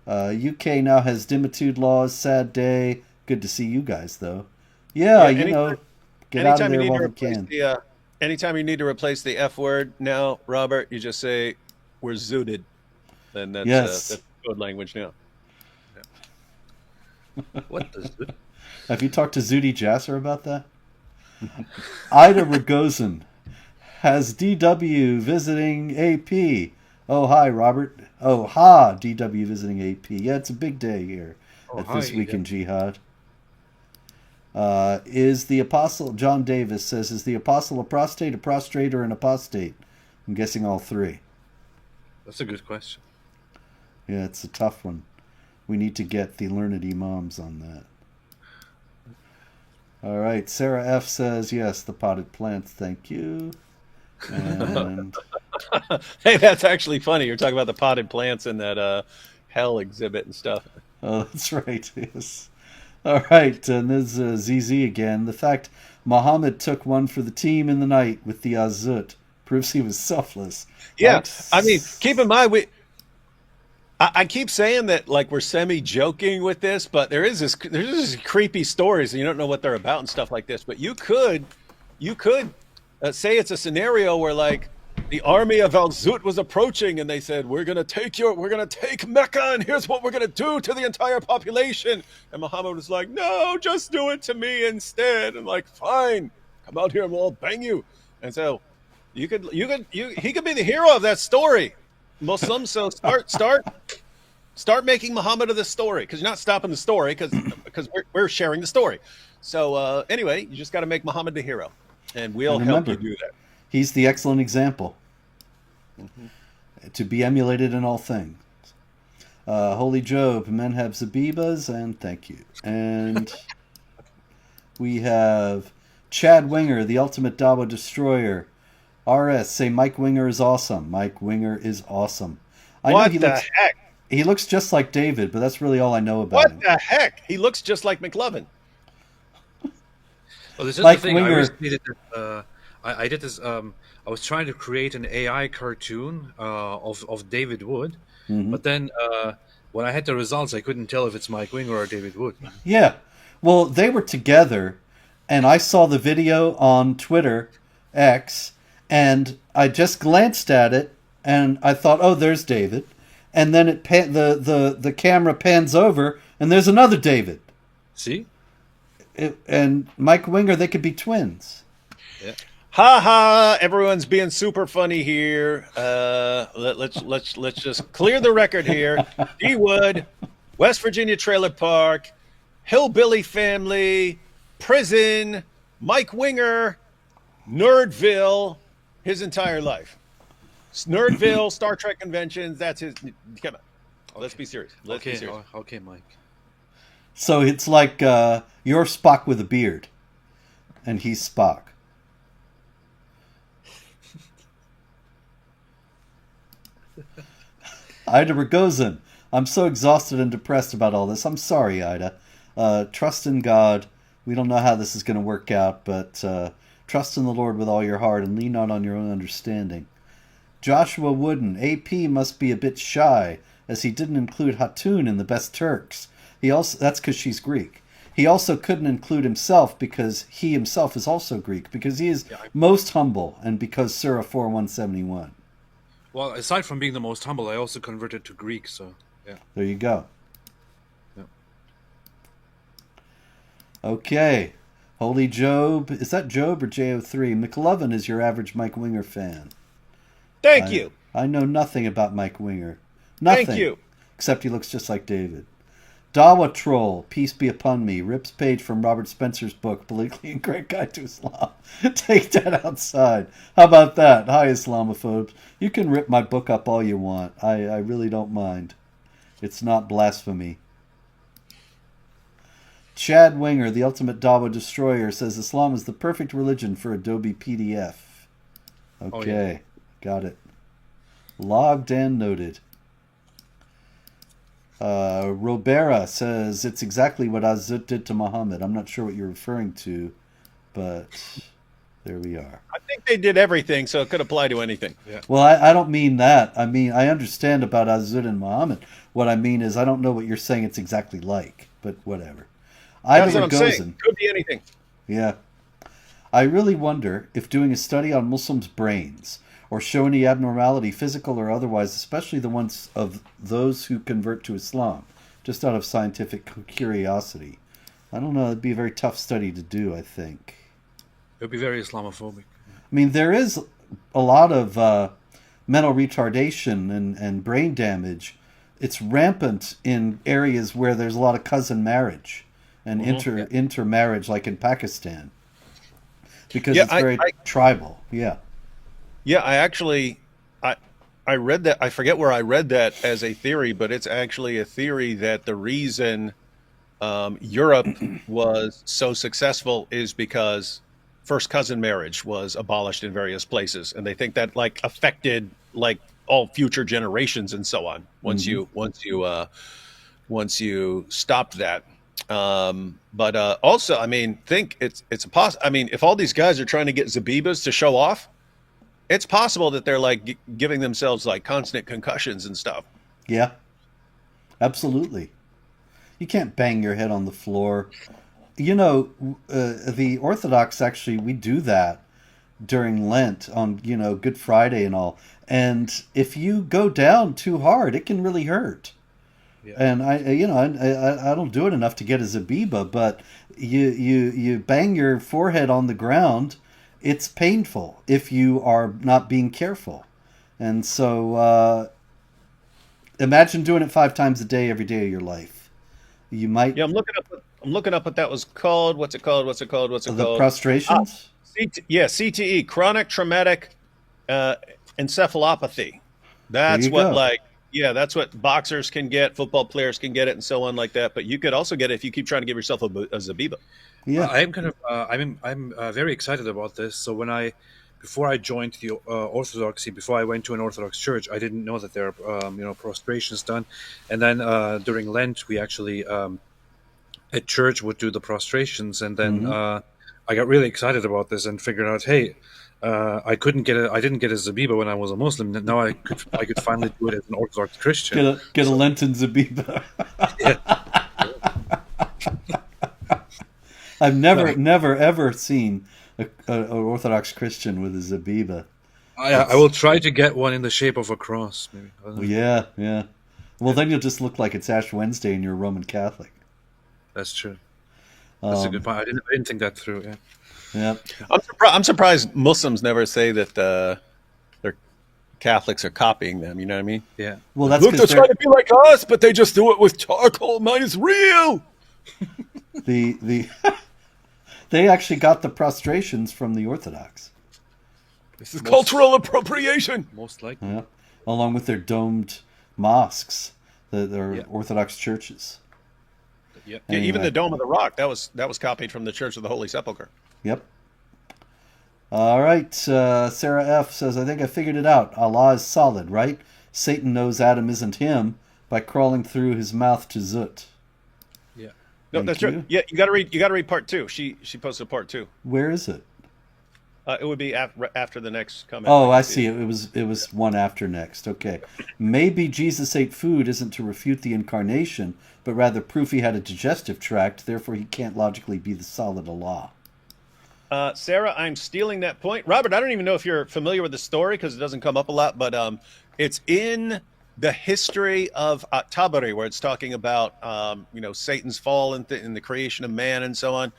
Speaker 2: UK now has dimitude laws, sad day. Good to see you guys, though. Yeah, you know, get out of there while you can.
Speaker 4: Anytime you need to replace the F word now, Robert, you just say, we're zooted. And that's code language now.
Speaker 3: Yeah. What does it?
Speaker 2: Have you talked to Zudi Jasser about that? Ida Ragozin has DW visiting AP. Oh, hi, Robert. Oh, ha, DW visiting AP. Yeah, it's a big day here at This Week in Jihad. Is the apostle, John Davis says, is the apostle a prostate, a prostrate, or an apostate? I'm guessing all three.
Speaker 3: That's a good question.
Speaker 2: Yeah, it's a tough one. We need to get the learned imams on that. All right, Sarah F says, yes, the potted plants, thank you. And
Speaker 4: hey, that's actually funny. You're talking about the potted plants in that hell exhibit and stuff.
Speaker 2: Oh, that's right, yes. All right, and there's ZZ again. The fact Muhammad took one for the team in the night with the Azut proves he was selfless.
Speaker 4: Yeah, I mean, keep in mind, I keep saying that like we're semi-joking with this, but there's this creepy stories and you don't know what they're about and stuff like this. But you could say it's a scenario where like the army of Al-Zut was approaching and they said, we're going to take Mecca and here's what we're going to do to the entire population. And Muhammad was like, no, just do it to me instead. And like, fine, come out here and we'll bang you. And so he could be the hero of that story. Muslims, so start making Muhammad of the story, because you're not stopping the story because we're sharing the story. So anyway, you just got to make Muhammad the hero, and we'll help you do that.
Speaker 2: He's the excellent example to be emulated in all things. Holy Job, Menhab Zabibas, and thank you. And we have Chad Winger, the ultimate Dawa destroyer. RS, say Mike Winger is awesome. Mike Winger is awesome.
Speaker 4: What the heck?
Speaker 2: He looks just like David, but that's really all I know about him.
Speaker 4: What the heck? He looks just like McLovin.
Speaker 3: Well, this is
Speaker 2: Like
Speaker 3: the thing.
Speaker 2: Winger.
Speaker 3: I did this. I was trying to create an AI cartoon of David Wood, but then when I had the results, I couldn't tell if it's Mike Winger or David Wood.
Speaker 2: Yeah. Well, they were together, and I saw the video on Twitter, X, and I just glanced at it, and I thought, oh, there's David. And then the camera pans over, and there's another David.
Speaker 3: See?
Speaker 2: And Mike Winger, they could be twins.
Speaker 3: Yeah.
Speaker 4: Ha ha! Everyone's being super funny here. Let's just clear the record here. D Wood, West Virginia Trailer Park, Hillbilly Family, Prison, Mike Winger, Nerdville, his entire life. Nerdville, Star Trek conventions. That's his. Come on, let's be serious. Let's be serious.
Speaker 3: Okay, Mike.
Speaker 2: So it's like you're Spock with a beard, and he's Spock. Ida Ragozin, I'm so exhausted and depressed about all this. I'm sorry, Ida. Trust in God. We don't know how this is going to work out, but trust in the Lord with all your heart and lean not on your own understanding. Joshua Wooden, AP must be a bit shy, as he didn't include Hatun in the Best Turks. That's because she's Greek. He also couldn't include himself because he himself is also Greek, because he is most humble, and because Surah 4:171.
Speaker 3: Well, aside from being the most humble, I also converted to Greek, so yeah.
Speaker 2: There you go. Okay. Holy Job. Is that Job or JO3? McLovin is your average Mike Winger fan.
Speaker 4: Thank you.
Speaker 2: I know nothing about Mike Winger. Nothing.
Speaker 4: Thank you.
Speaker 2: Except he looks just like David. Dawa Troll, peace be upon me, rips page from Robert Spencer's book, Politically Incorrect Guide to Islam. Take that outside. How about that? Hi, Islamophobes. You can rip my book up all you want. I really don't mind. It's not blasphemy. Chad Winger, the ultimate Dawa destroyer, says Islam is the perfect religion for Adobe PDF. Okay,
Speaker 3: Oh, yeah.
Speaker 2: got it. Logged and noted. Robera says it's exactly what Azut did to Muhammad. I'm not sure what you're referring to, but there we are.
Speaker 4: I think they did everything, so it could apply to anything.
Speaker 3: Yeah.
Speaker 2: Well, I don't mean that. I mean, I understand about Azud and Muhammad. What I mean is I don't know what you're saying it's exactly like, but whatever.
Speaker 4: That's what I'm saying. Could be anything.
Speaker 2: Yeah. I really wonder if doing a study on Muslims' brains or show any abnormality, physical or otherwise, especially the ones of those who convert to Islam, just out of scientific curiosity. I don't know, it'd be a very tough study to do, I think.
Speaker 3: It would be very Islamophobic.
Speaker 2: I mean, there is a lot of mental retardation and brain damage. It's rampant in areas where there's a lot of cousin marriage and intermarriage, like in Pakistan. Because it's very tribal. Yeah.
Speaker 4: Yeah, I read that. I forget where I read that as a theory, but it's actually a theory that the reason Europe was so successful is because first cousin marriage was abolished in various places, and they think that like affected like all future generations and so on. Once you stopped that. But also, I mean, think it's I mean, if all these guys are trying to get Zabibas to show off, it's possible that they're like giving themselves like constant concussions and stuff.
Speaker 2: Yeah, absolutely. You can't bang your head on the floor. You know, the Orthodox actually, we do that during Lent on, you know, Good Friday and all. And if you go down too hard, it can really hurt. Yeah. And I don't do it enough to get a Zabiba, but you bang your forehead on the ground. It's painful if you are not being careful. And so imagine doing it 5 times a day, every day of your life. You might. Yeah,
Speaker 4: I'm looking up what that was called. What's it called?
Speaker 2: The prostrations?
Speaker 4: CTE, chronic traumatic encephalopathy. That's what that's what boxers can get, football players can get it, and so on like that. But you could also get it if you keep trying to give yourself a Zabiba.
Speaker 2: Yeah,
Speaker 3: I'm very excited about this. So before I joined the Orthodoxy, before I went to an Orthodox church, I didn't know that there are prostrations done. And then during Lent, we actually at church would do the prostrations, and then I got really excited about this and figured out, hey, I didn't get a Zabiba when I was a Muslim. Now I could finally do it as an Orthodox Christian.
Speaker 2: Get a Lenten Zabiba. I've never ever seen an Orthodox Christian with a Zabiba.
Speaker 3: I will try to get one in the shape of a cross, maybe.
Speaker 2: Yeah. Well, then you'll just look like it's Ash Wednesday and you're a Roman Catholic.
Speaker 3: That's true. That's a good point. I didn't think that through. Yeah.
Speaker 2: Yeah.
Speaker 4: I'm surprised Muslims never say that their Catholics are copying them. You know what I mean?
Speaker 3: Yeah.
Speaker 2: Well, that's
Speaker 4: look, they're trying to be like us, but they just do it with charcoal. Mine is real.
Speaker 2: They actually got the prostrations from the Orthodox.
Speaker 4: This is cultural appropriation.
Speaker 3: Most likely.
Speaker 2: Yeah. Along with their domed mosques, their Orthodox churches.
Speaker 4: Yeah. Anyway. Even the Dome of the Rock, that was copied from the Church of the Holy Sepulchre.
Speaker 2: Yep. All right. Sarah F. says, I think I figured it out. Allah is solid, right? Satan knows Adam isn't him by crawling through his mouth to Zut.
Speaker 4: Yeah. No, that's true. Yeah, you got to read part 2. She posted part 2.
Speaker 2: Where is it?
Speaker 4: It would be after the next comment.
Speaker 2: Oh, I see. It was one after next. Okay. Maybe Jesus ate food isn't to refute the incarnation, but rather proof he had a digestive tract, therefore he can't logically be the solid Allah.
Speaker 4: Sarah, I'm stealing that point. Robert, I don't even know if you're familiar with the story because it doesn't come up a lot, but it's in the history of Tabari, where it's talking about Satan's fall in the creation of man and so on,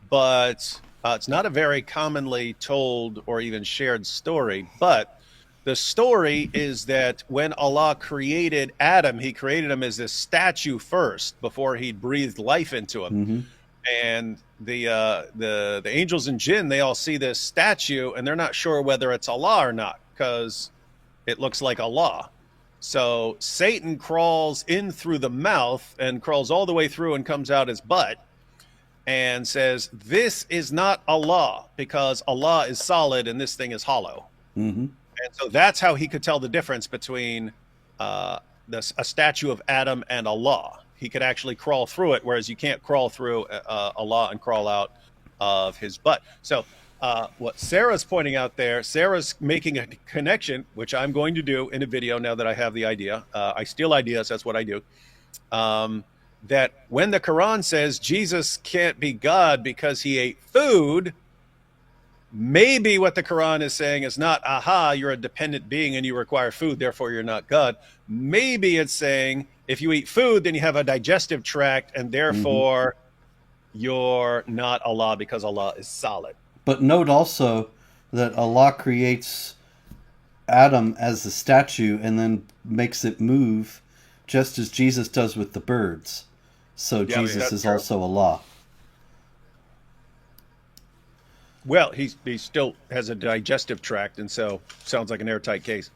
Speaker 4: but it's not a very commonly told or even shared story. But the story is that when Allah created Adam, he created him as this statue first before he breathed life into him.
Speaker 2: Mm-hmm.
Speaker 4: And the angels and jinn, they all see this statue and they're not sure whether it's Allah or not because it looks like Allah. So Satan crawls in through the mouth and crawls all the way through and comes out his butt and says, "This is not Allah because Allah is solid and this thing is hollow."
Speaker 2: Mm-hmm.
Speaker 4: And so that's how he could tell the difference between a statue of Adam and Allah. He could actually crawl through it, whereas you can't crawl through Allah and crawl out of his butt. So what Sarah's pointing out there, Sarah's making a connection, which I'm going to do in a video now that I have the idea. I steal ideas, that's what I do. That when the Quran says Jesus can't be God because he ate food, maybe what the Quran is saying is not, aha, you're a dependent being and you require food, therefore you're not God. Maybe it's saying, if you eat food, then you have a digestive tract and therefore you're not Allah because Allah is solid.
Speaker 2: But note also that Allah creates Adam as a statue and then makes it move just as Jesus does with the birds. So Jesus is true. Also Allah.
Speaker 4: Well, he still has a digestive tract, and so sounds like an airtight case.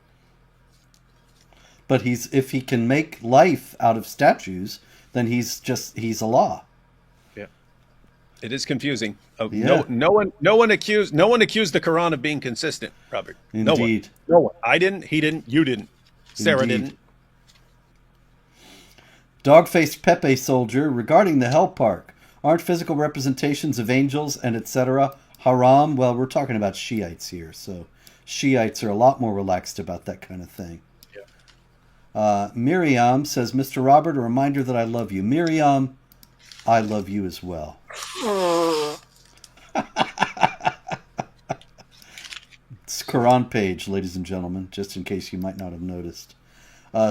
Speaker 2: But if he can make life out of statues, then he's Allah.
Speaker 4: Yeah, it is confusing.
Speaker 2: Yeah.
Speaker 4: No one accused the Quran of being consistent, Robert.
Speaker 2: Indeed.
Speaker 4: No one. I didn't. He didn't. You didn't. Sarah didn't.
Speaker 2: Dog-faced Pepe soldier regarding the hell park. Aren't physical representations of angels and etc. haram? Well, we're talking about Shiites here, so Shiites are a lot more relaxed about that kind of thing. Yeah. Miriam says, Mr. Robert, a reminder that I love you. Miriam, I love you as well. It's Quran page, ladies and gentlemen, just in case you might not have noticed.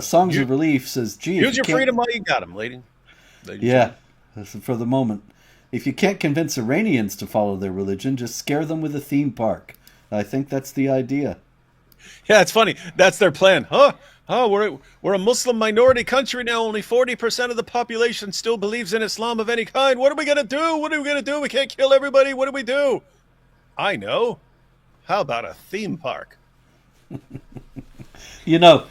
Speaker 2: Songs of Relief says, gee,
Speaker 4: use your freedom while you got them, lady.
Speaker 2: Yeah, for the moment. If you can't convince Iranians to follow their religion, just scare them with a theme park. I think that's the idea.
Speaker 4: Yeah, it's funny. That's their plan. We're a Muslim minority country now. Only 40% of the population still believes in Islam of any kind. What are we going to do? What are we going to do? We can't kill everybody. What do we do? I know. How about a theme park?
Speaker 2: You know,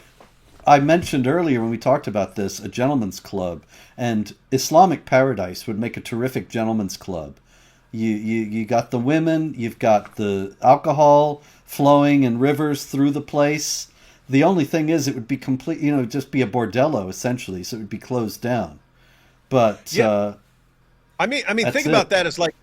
Speaker 2: I mentioned earlier when we talked about this, a gentleman's club, and Islamic Paradise would make a terrific gentleman's club. You got the women, you've got the alcohol flowing in rivers through the place. The only thing is it would be complete, just be a bordello essentially, so it would be closed down. But
Speaker 4: yeah. I mean, think about that as like,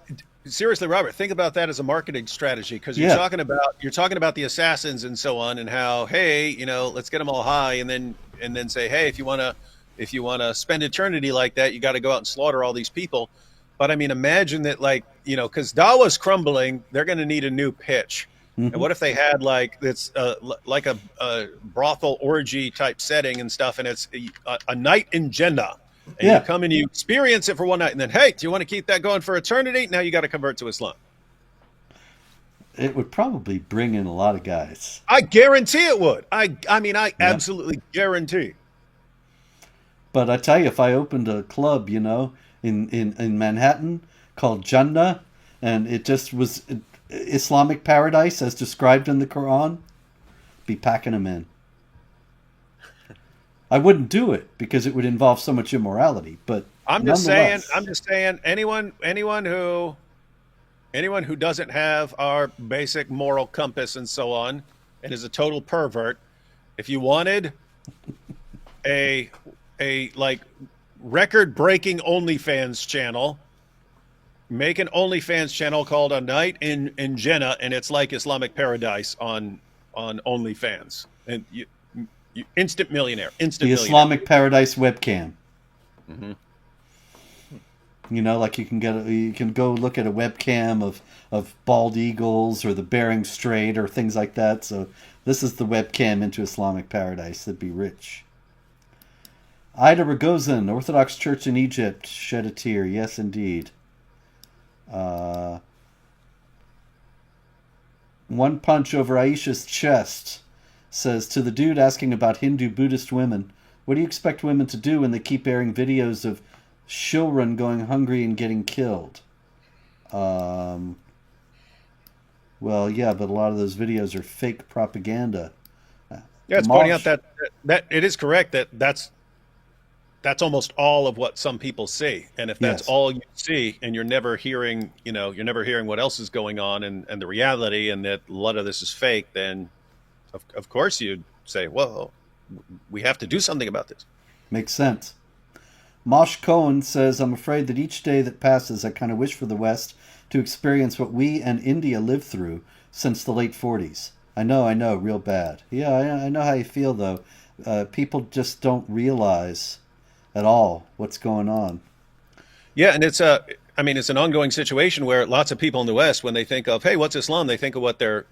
Speaker 4: seriously, Robert, think about that as a marketing strategy, because you're talking about the assassins and so on, and how, hey, let's get them all high, and then say, hey, if you want to spend eternity like that, you got to go out and slaughter all these people. But I mean, imagine that, like, because Dawa's crumbling, they're going to need a new pitch. Mm-hmm. And what if they had like a brothel orgy type setting and stuff, and it's a night in Jannah. And you come and you experience it for one night, and then, hey, do you want to keep that going for eternity? Now you got to convert to Islam.
Speaker 2: It would probably bring in a lot of guys.
Speaker 4: I guarantee it would. I absolutely guarantee.
Speaker 2: But I tell you, if I opened a club, in Manhattan called Jannah, and it just was Islamic Paradise as described in the Quran, be packing them in. I wouldn't do it because it would involve so much immorality. But
Speaker 4: I'm just saying, anyone who doesn't have our basic moral compass and so on, and is a total pervert, if you wanted a like record-breaking OnlyFans channel, make an OnlyFans channel called A Night in Jannah, and it's like Islamic Paradise on OnlyFans, and you instant millionaire.
Speaker 2: Islamic Paradise webcam.
Speaker 4: Mm-hmm.
Speaker 2: Like you can go look at a webcam of bald eagles or the Bering Strait or things like that. So this is the webcam into Islamic Paradise. That'd be rich. Ida Ragozin, Orthodox Church in Egypt, shed a tear. Yes, indeed. One punch over Aisha's chest says, to the dude asking about Hindu Buddhist women, what do you expect women to do when they keep airing videos of children going hungry and getting killed? Well, yeah, but a lot of those videos are fake propaganda.
Speaker 4: Yeah, it's pointing out that it is correct that's almost all of what some people see. And if that's all you see and you're never hearing, you're never hearing what else is going on and the reality and that a lot of this is fake, then of course you'd say, well, we have to do something about this.
Speaker 2: Makes sense. Mosh Cohen says, I'm afraid that each day that passes, I kind of wish for the West to experience what we and India lived through since the late 40s. I know, real bad. Yeah, I know how you feel, though. People just don't realize at all what's going on.
Speaker 4: Yeah, and it's an ongoing situation where lots of people in the West, when they think of, hey, what's Islam, they think of what their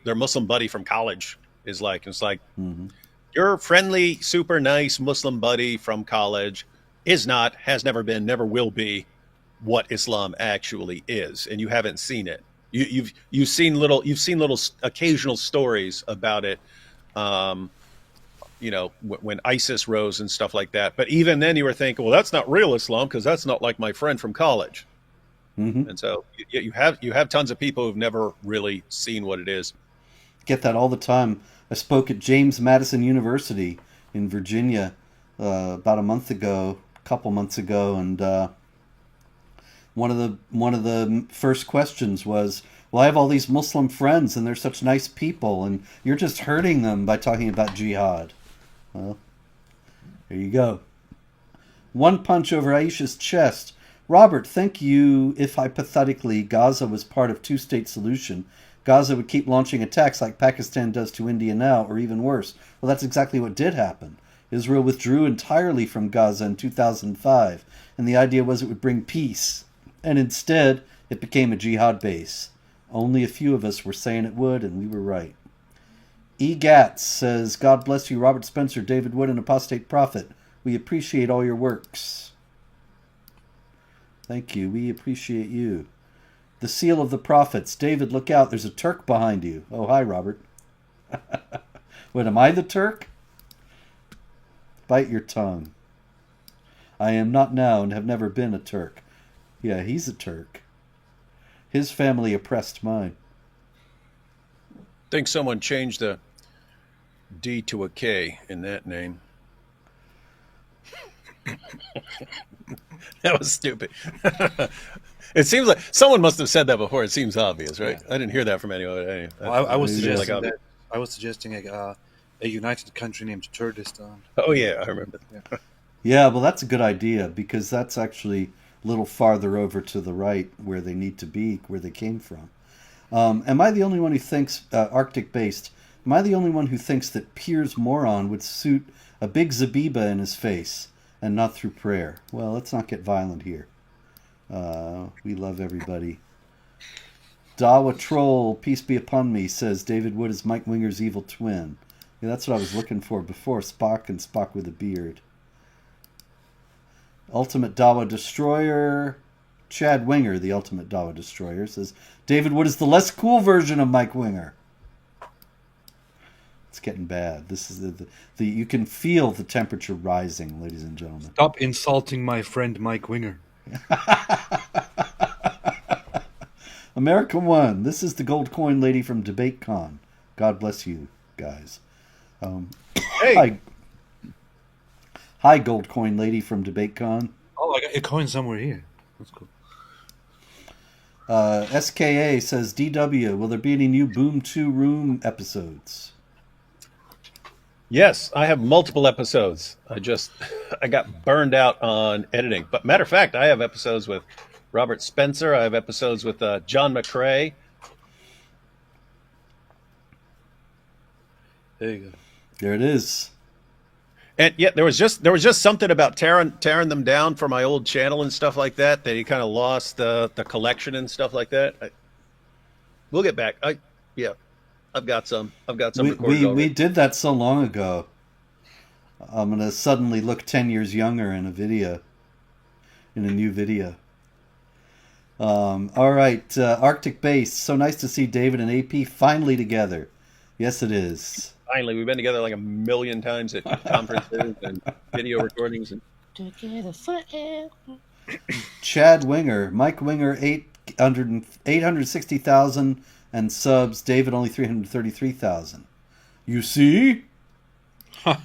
Speaker 4: Muslim buddy from college is like. And it's like, your friendly, super nice Muslim buddy from college is not, has never been, never will be what Islam actually is, and you haven't seen it. You've seen little occasional stories about it. When ISIS rose and stuff like that. But even then you were thinking, well, that's not real Islam because that's not like my friend from college. And so you have tons of people who've never really seen what it is.
Speaker 2: Get that all the time. I spoke at James Madison University in Virginia about a couple months ago, and one of the first questions was, well, I have all these Muslim friends and they're such nice people and you're just hurting them by talking about jihad. Well, there you go. One punch over Aisha's chest. Robert, think you, if hypothetically Gaza was part of two-state solution, Gaza would keep launching attacks like Pakistan does to India now, or even worse? Well, that's exactly what did happen. Israel withdrew entirely from Gaza in 2005, and the idea was it would bring peace. And instead, it became a jihad base. Only a few of us were saying it would, and we were right. E. Gatz says, God bless you, Robert Spencer, David Wood, and Apostate Prophet. We appreciate all your works. Thank you. We appreciate you. The Seal of the Prophets. David, look out. There's a Turk behind you. Oh, hi, Robert. What, am I the Turk? Bite your tongue. I am not now and have never been a Turk. Yeah, he's a Turk. His family oppressed mine.
Speaker 4: I think someone changed the D to a K in that name. That was stupid. It seems like someone must have said that before. It seems obvious, right? Yeah. I didn't hear that from anyone.
Speaker 3: Well, I was suggesting a united country named Kurdistan.
Speaker 4: Oh yeah, I remember.
Speaker 3: Yeah.
Speaker 2: Yeah, well, that's a good idea because that's actually a little farther over to the right where they need to be, where they came from. Am I the only one who thinks, Arctic-based, am I the only one who thinks that Piers Moron would suit a big Zabiba in his face and not through prayer? Well, let's not get violent here. We love everybody. Dawa Troll, peace be upon me, says David Wood is Mike Winger's evil twin. Yeah, that's what I was looking for before, Spock and Spock with a beard. Ultimate Dawa Destroyer, Chad Winger, the Ultimate Dawa Destroyer, says David Wood is the less cool version of Mike Winger. It's getting bad. This is the you can feel the temperature rising, ladies and gentlemen.
Speaker 3: Stop insulting my friend Mike Winger.
Speaker 2: America One. This is the gold coin lady from DebateCon. God bless you guys.
Speaker 4: Hey.
Speaker 2: Hi, gold coin lady from DebateCon.
Speaker 3: Oh, I got a coin somewhere here. That's cool.
Speaker 2: SKA says, DW, will there be any new Boom 2 Room episodes?
Speaker 4: Yes, I have multiple episodes. I got burned out on editing. But matter of fact, I have episodes with Robert Spencer. I have episodes with John McCrae.
Speaker 3: There you go.
Speaker 2: There it is.
Speaker 4: And yeah, there was just something about tearing them down for my old channel and stuff like that. That he kind of lost the collection and stuff like that. We'll get back. I've got some recorded already.
Speaker 2: We did that so long ago. I'm going to suddenly look 10 years younger in a video, in a new video. All right, Arctic Base. So nice to see David and AP finally together. Yes, it is.
Speaker 4: Finally, we've been together like a million times at conferences and video recordings. And
Speaker 5: Together forever.
Speaker 2: Chad Winger, Mike Winger, 860,000 and subs. David only 333,000. You see?
Speaker 4: But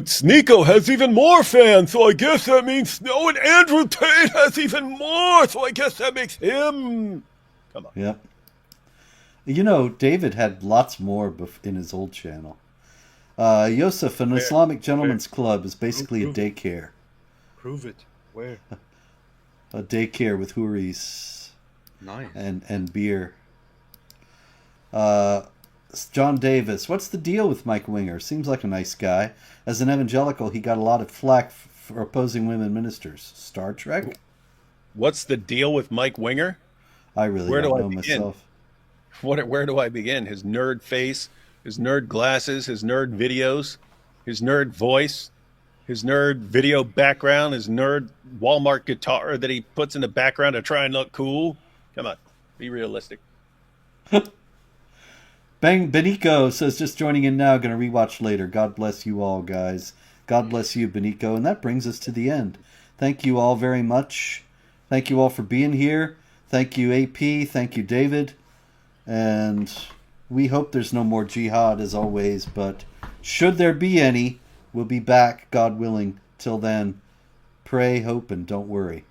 Speaker 4: Sneeko has even more fans, so I guess that means and Andrew Tate has even more, so I guess that makes him. Come on.
Speaker 2: Yep. You know, David had lots more in his old channel. Yosef, an Islamic gentleman's club, is basically a daycare.
Speaker 3: Prove it. Where?
Speaker 2: A daycare with houris.
Speaker 3: Nice.
Speaker 2: And beer. John Davis, what's the deal with Mike Winger? Seems like a nice guy. As an evangelical, he got a lot of flack for opposing women ministers. Star Trek?
Speaker 4: What's the deal with Mike Winger?
Speaker 2: I really don't know myself.
Speaker 4: Where do I begin? His nerd face, his nerd glasses, his nerd videos, his nerd voice, his nerd video background, his nerd Walmart guitar that he puts in the background to try and look cool. Come on, be realistic.
Speaker 2: Benico says, just joining in now, going to rewatch later. God bless you all, guys. God bless you, Benico. And that brings us to the end. Thank you all very much. Thank you all for being here. Thank you, AP. Thank you, David. And we hope there's no more jihad, as always. But should there be any, we'll be back, God willing. Till then, pray, hope, and don't worry.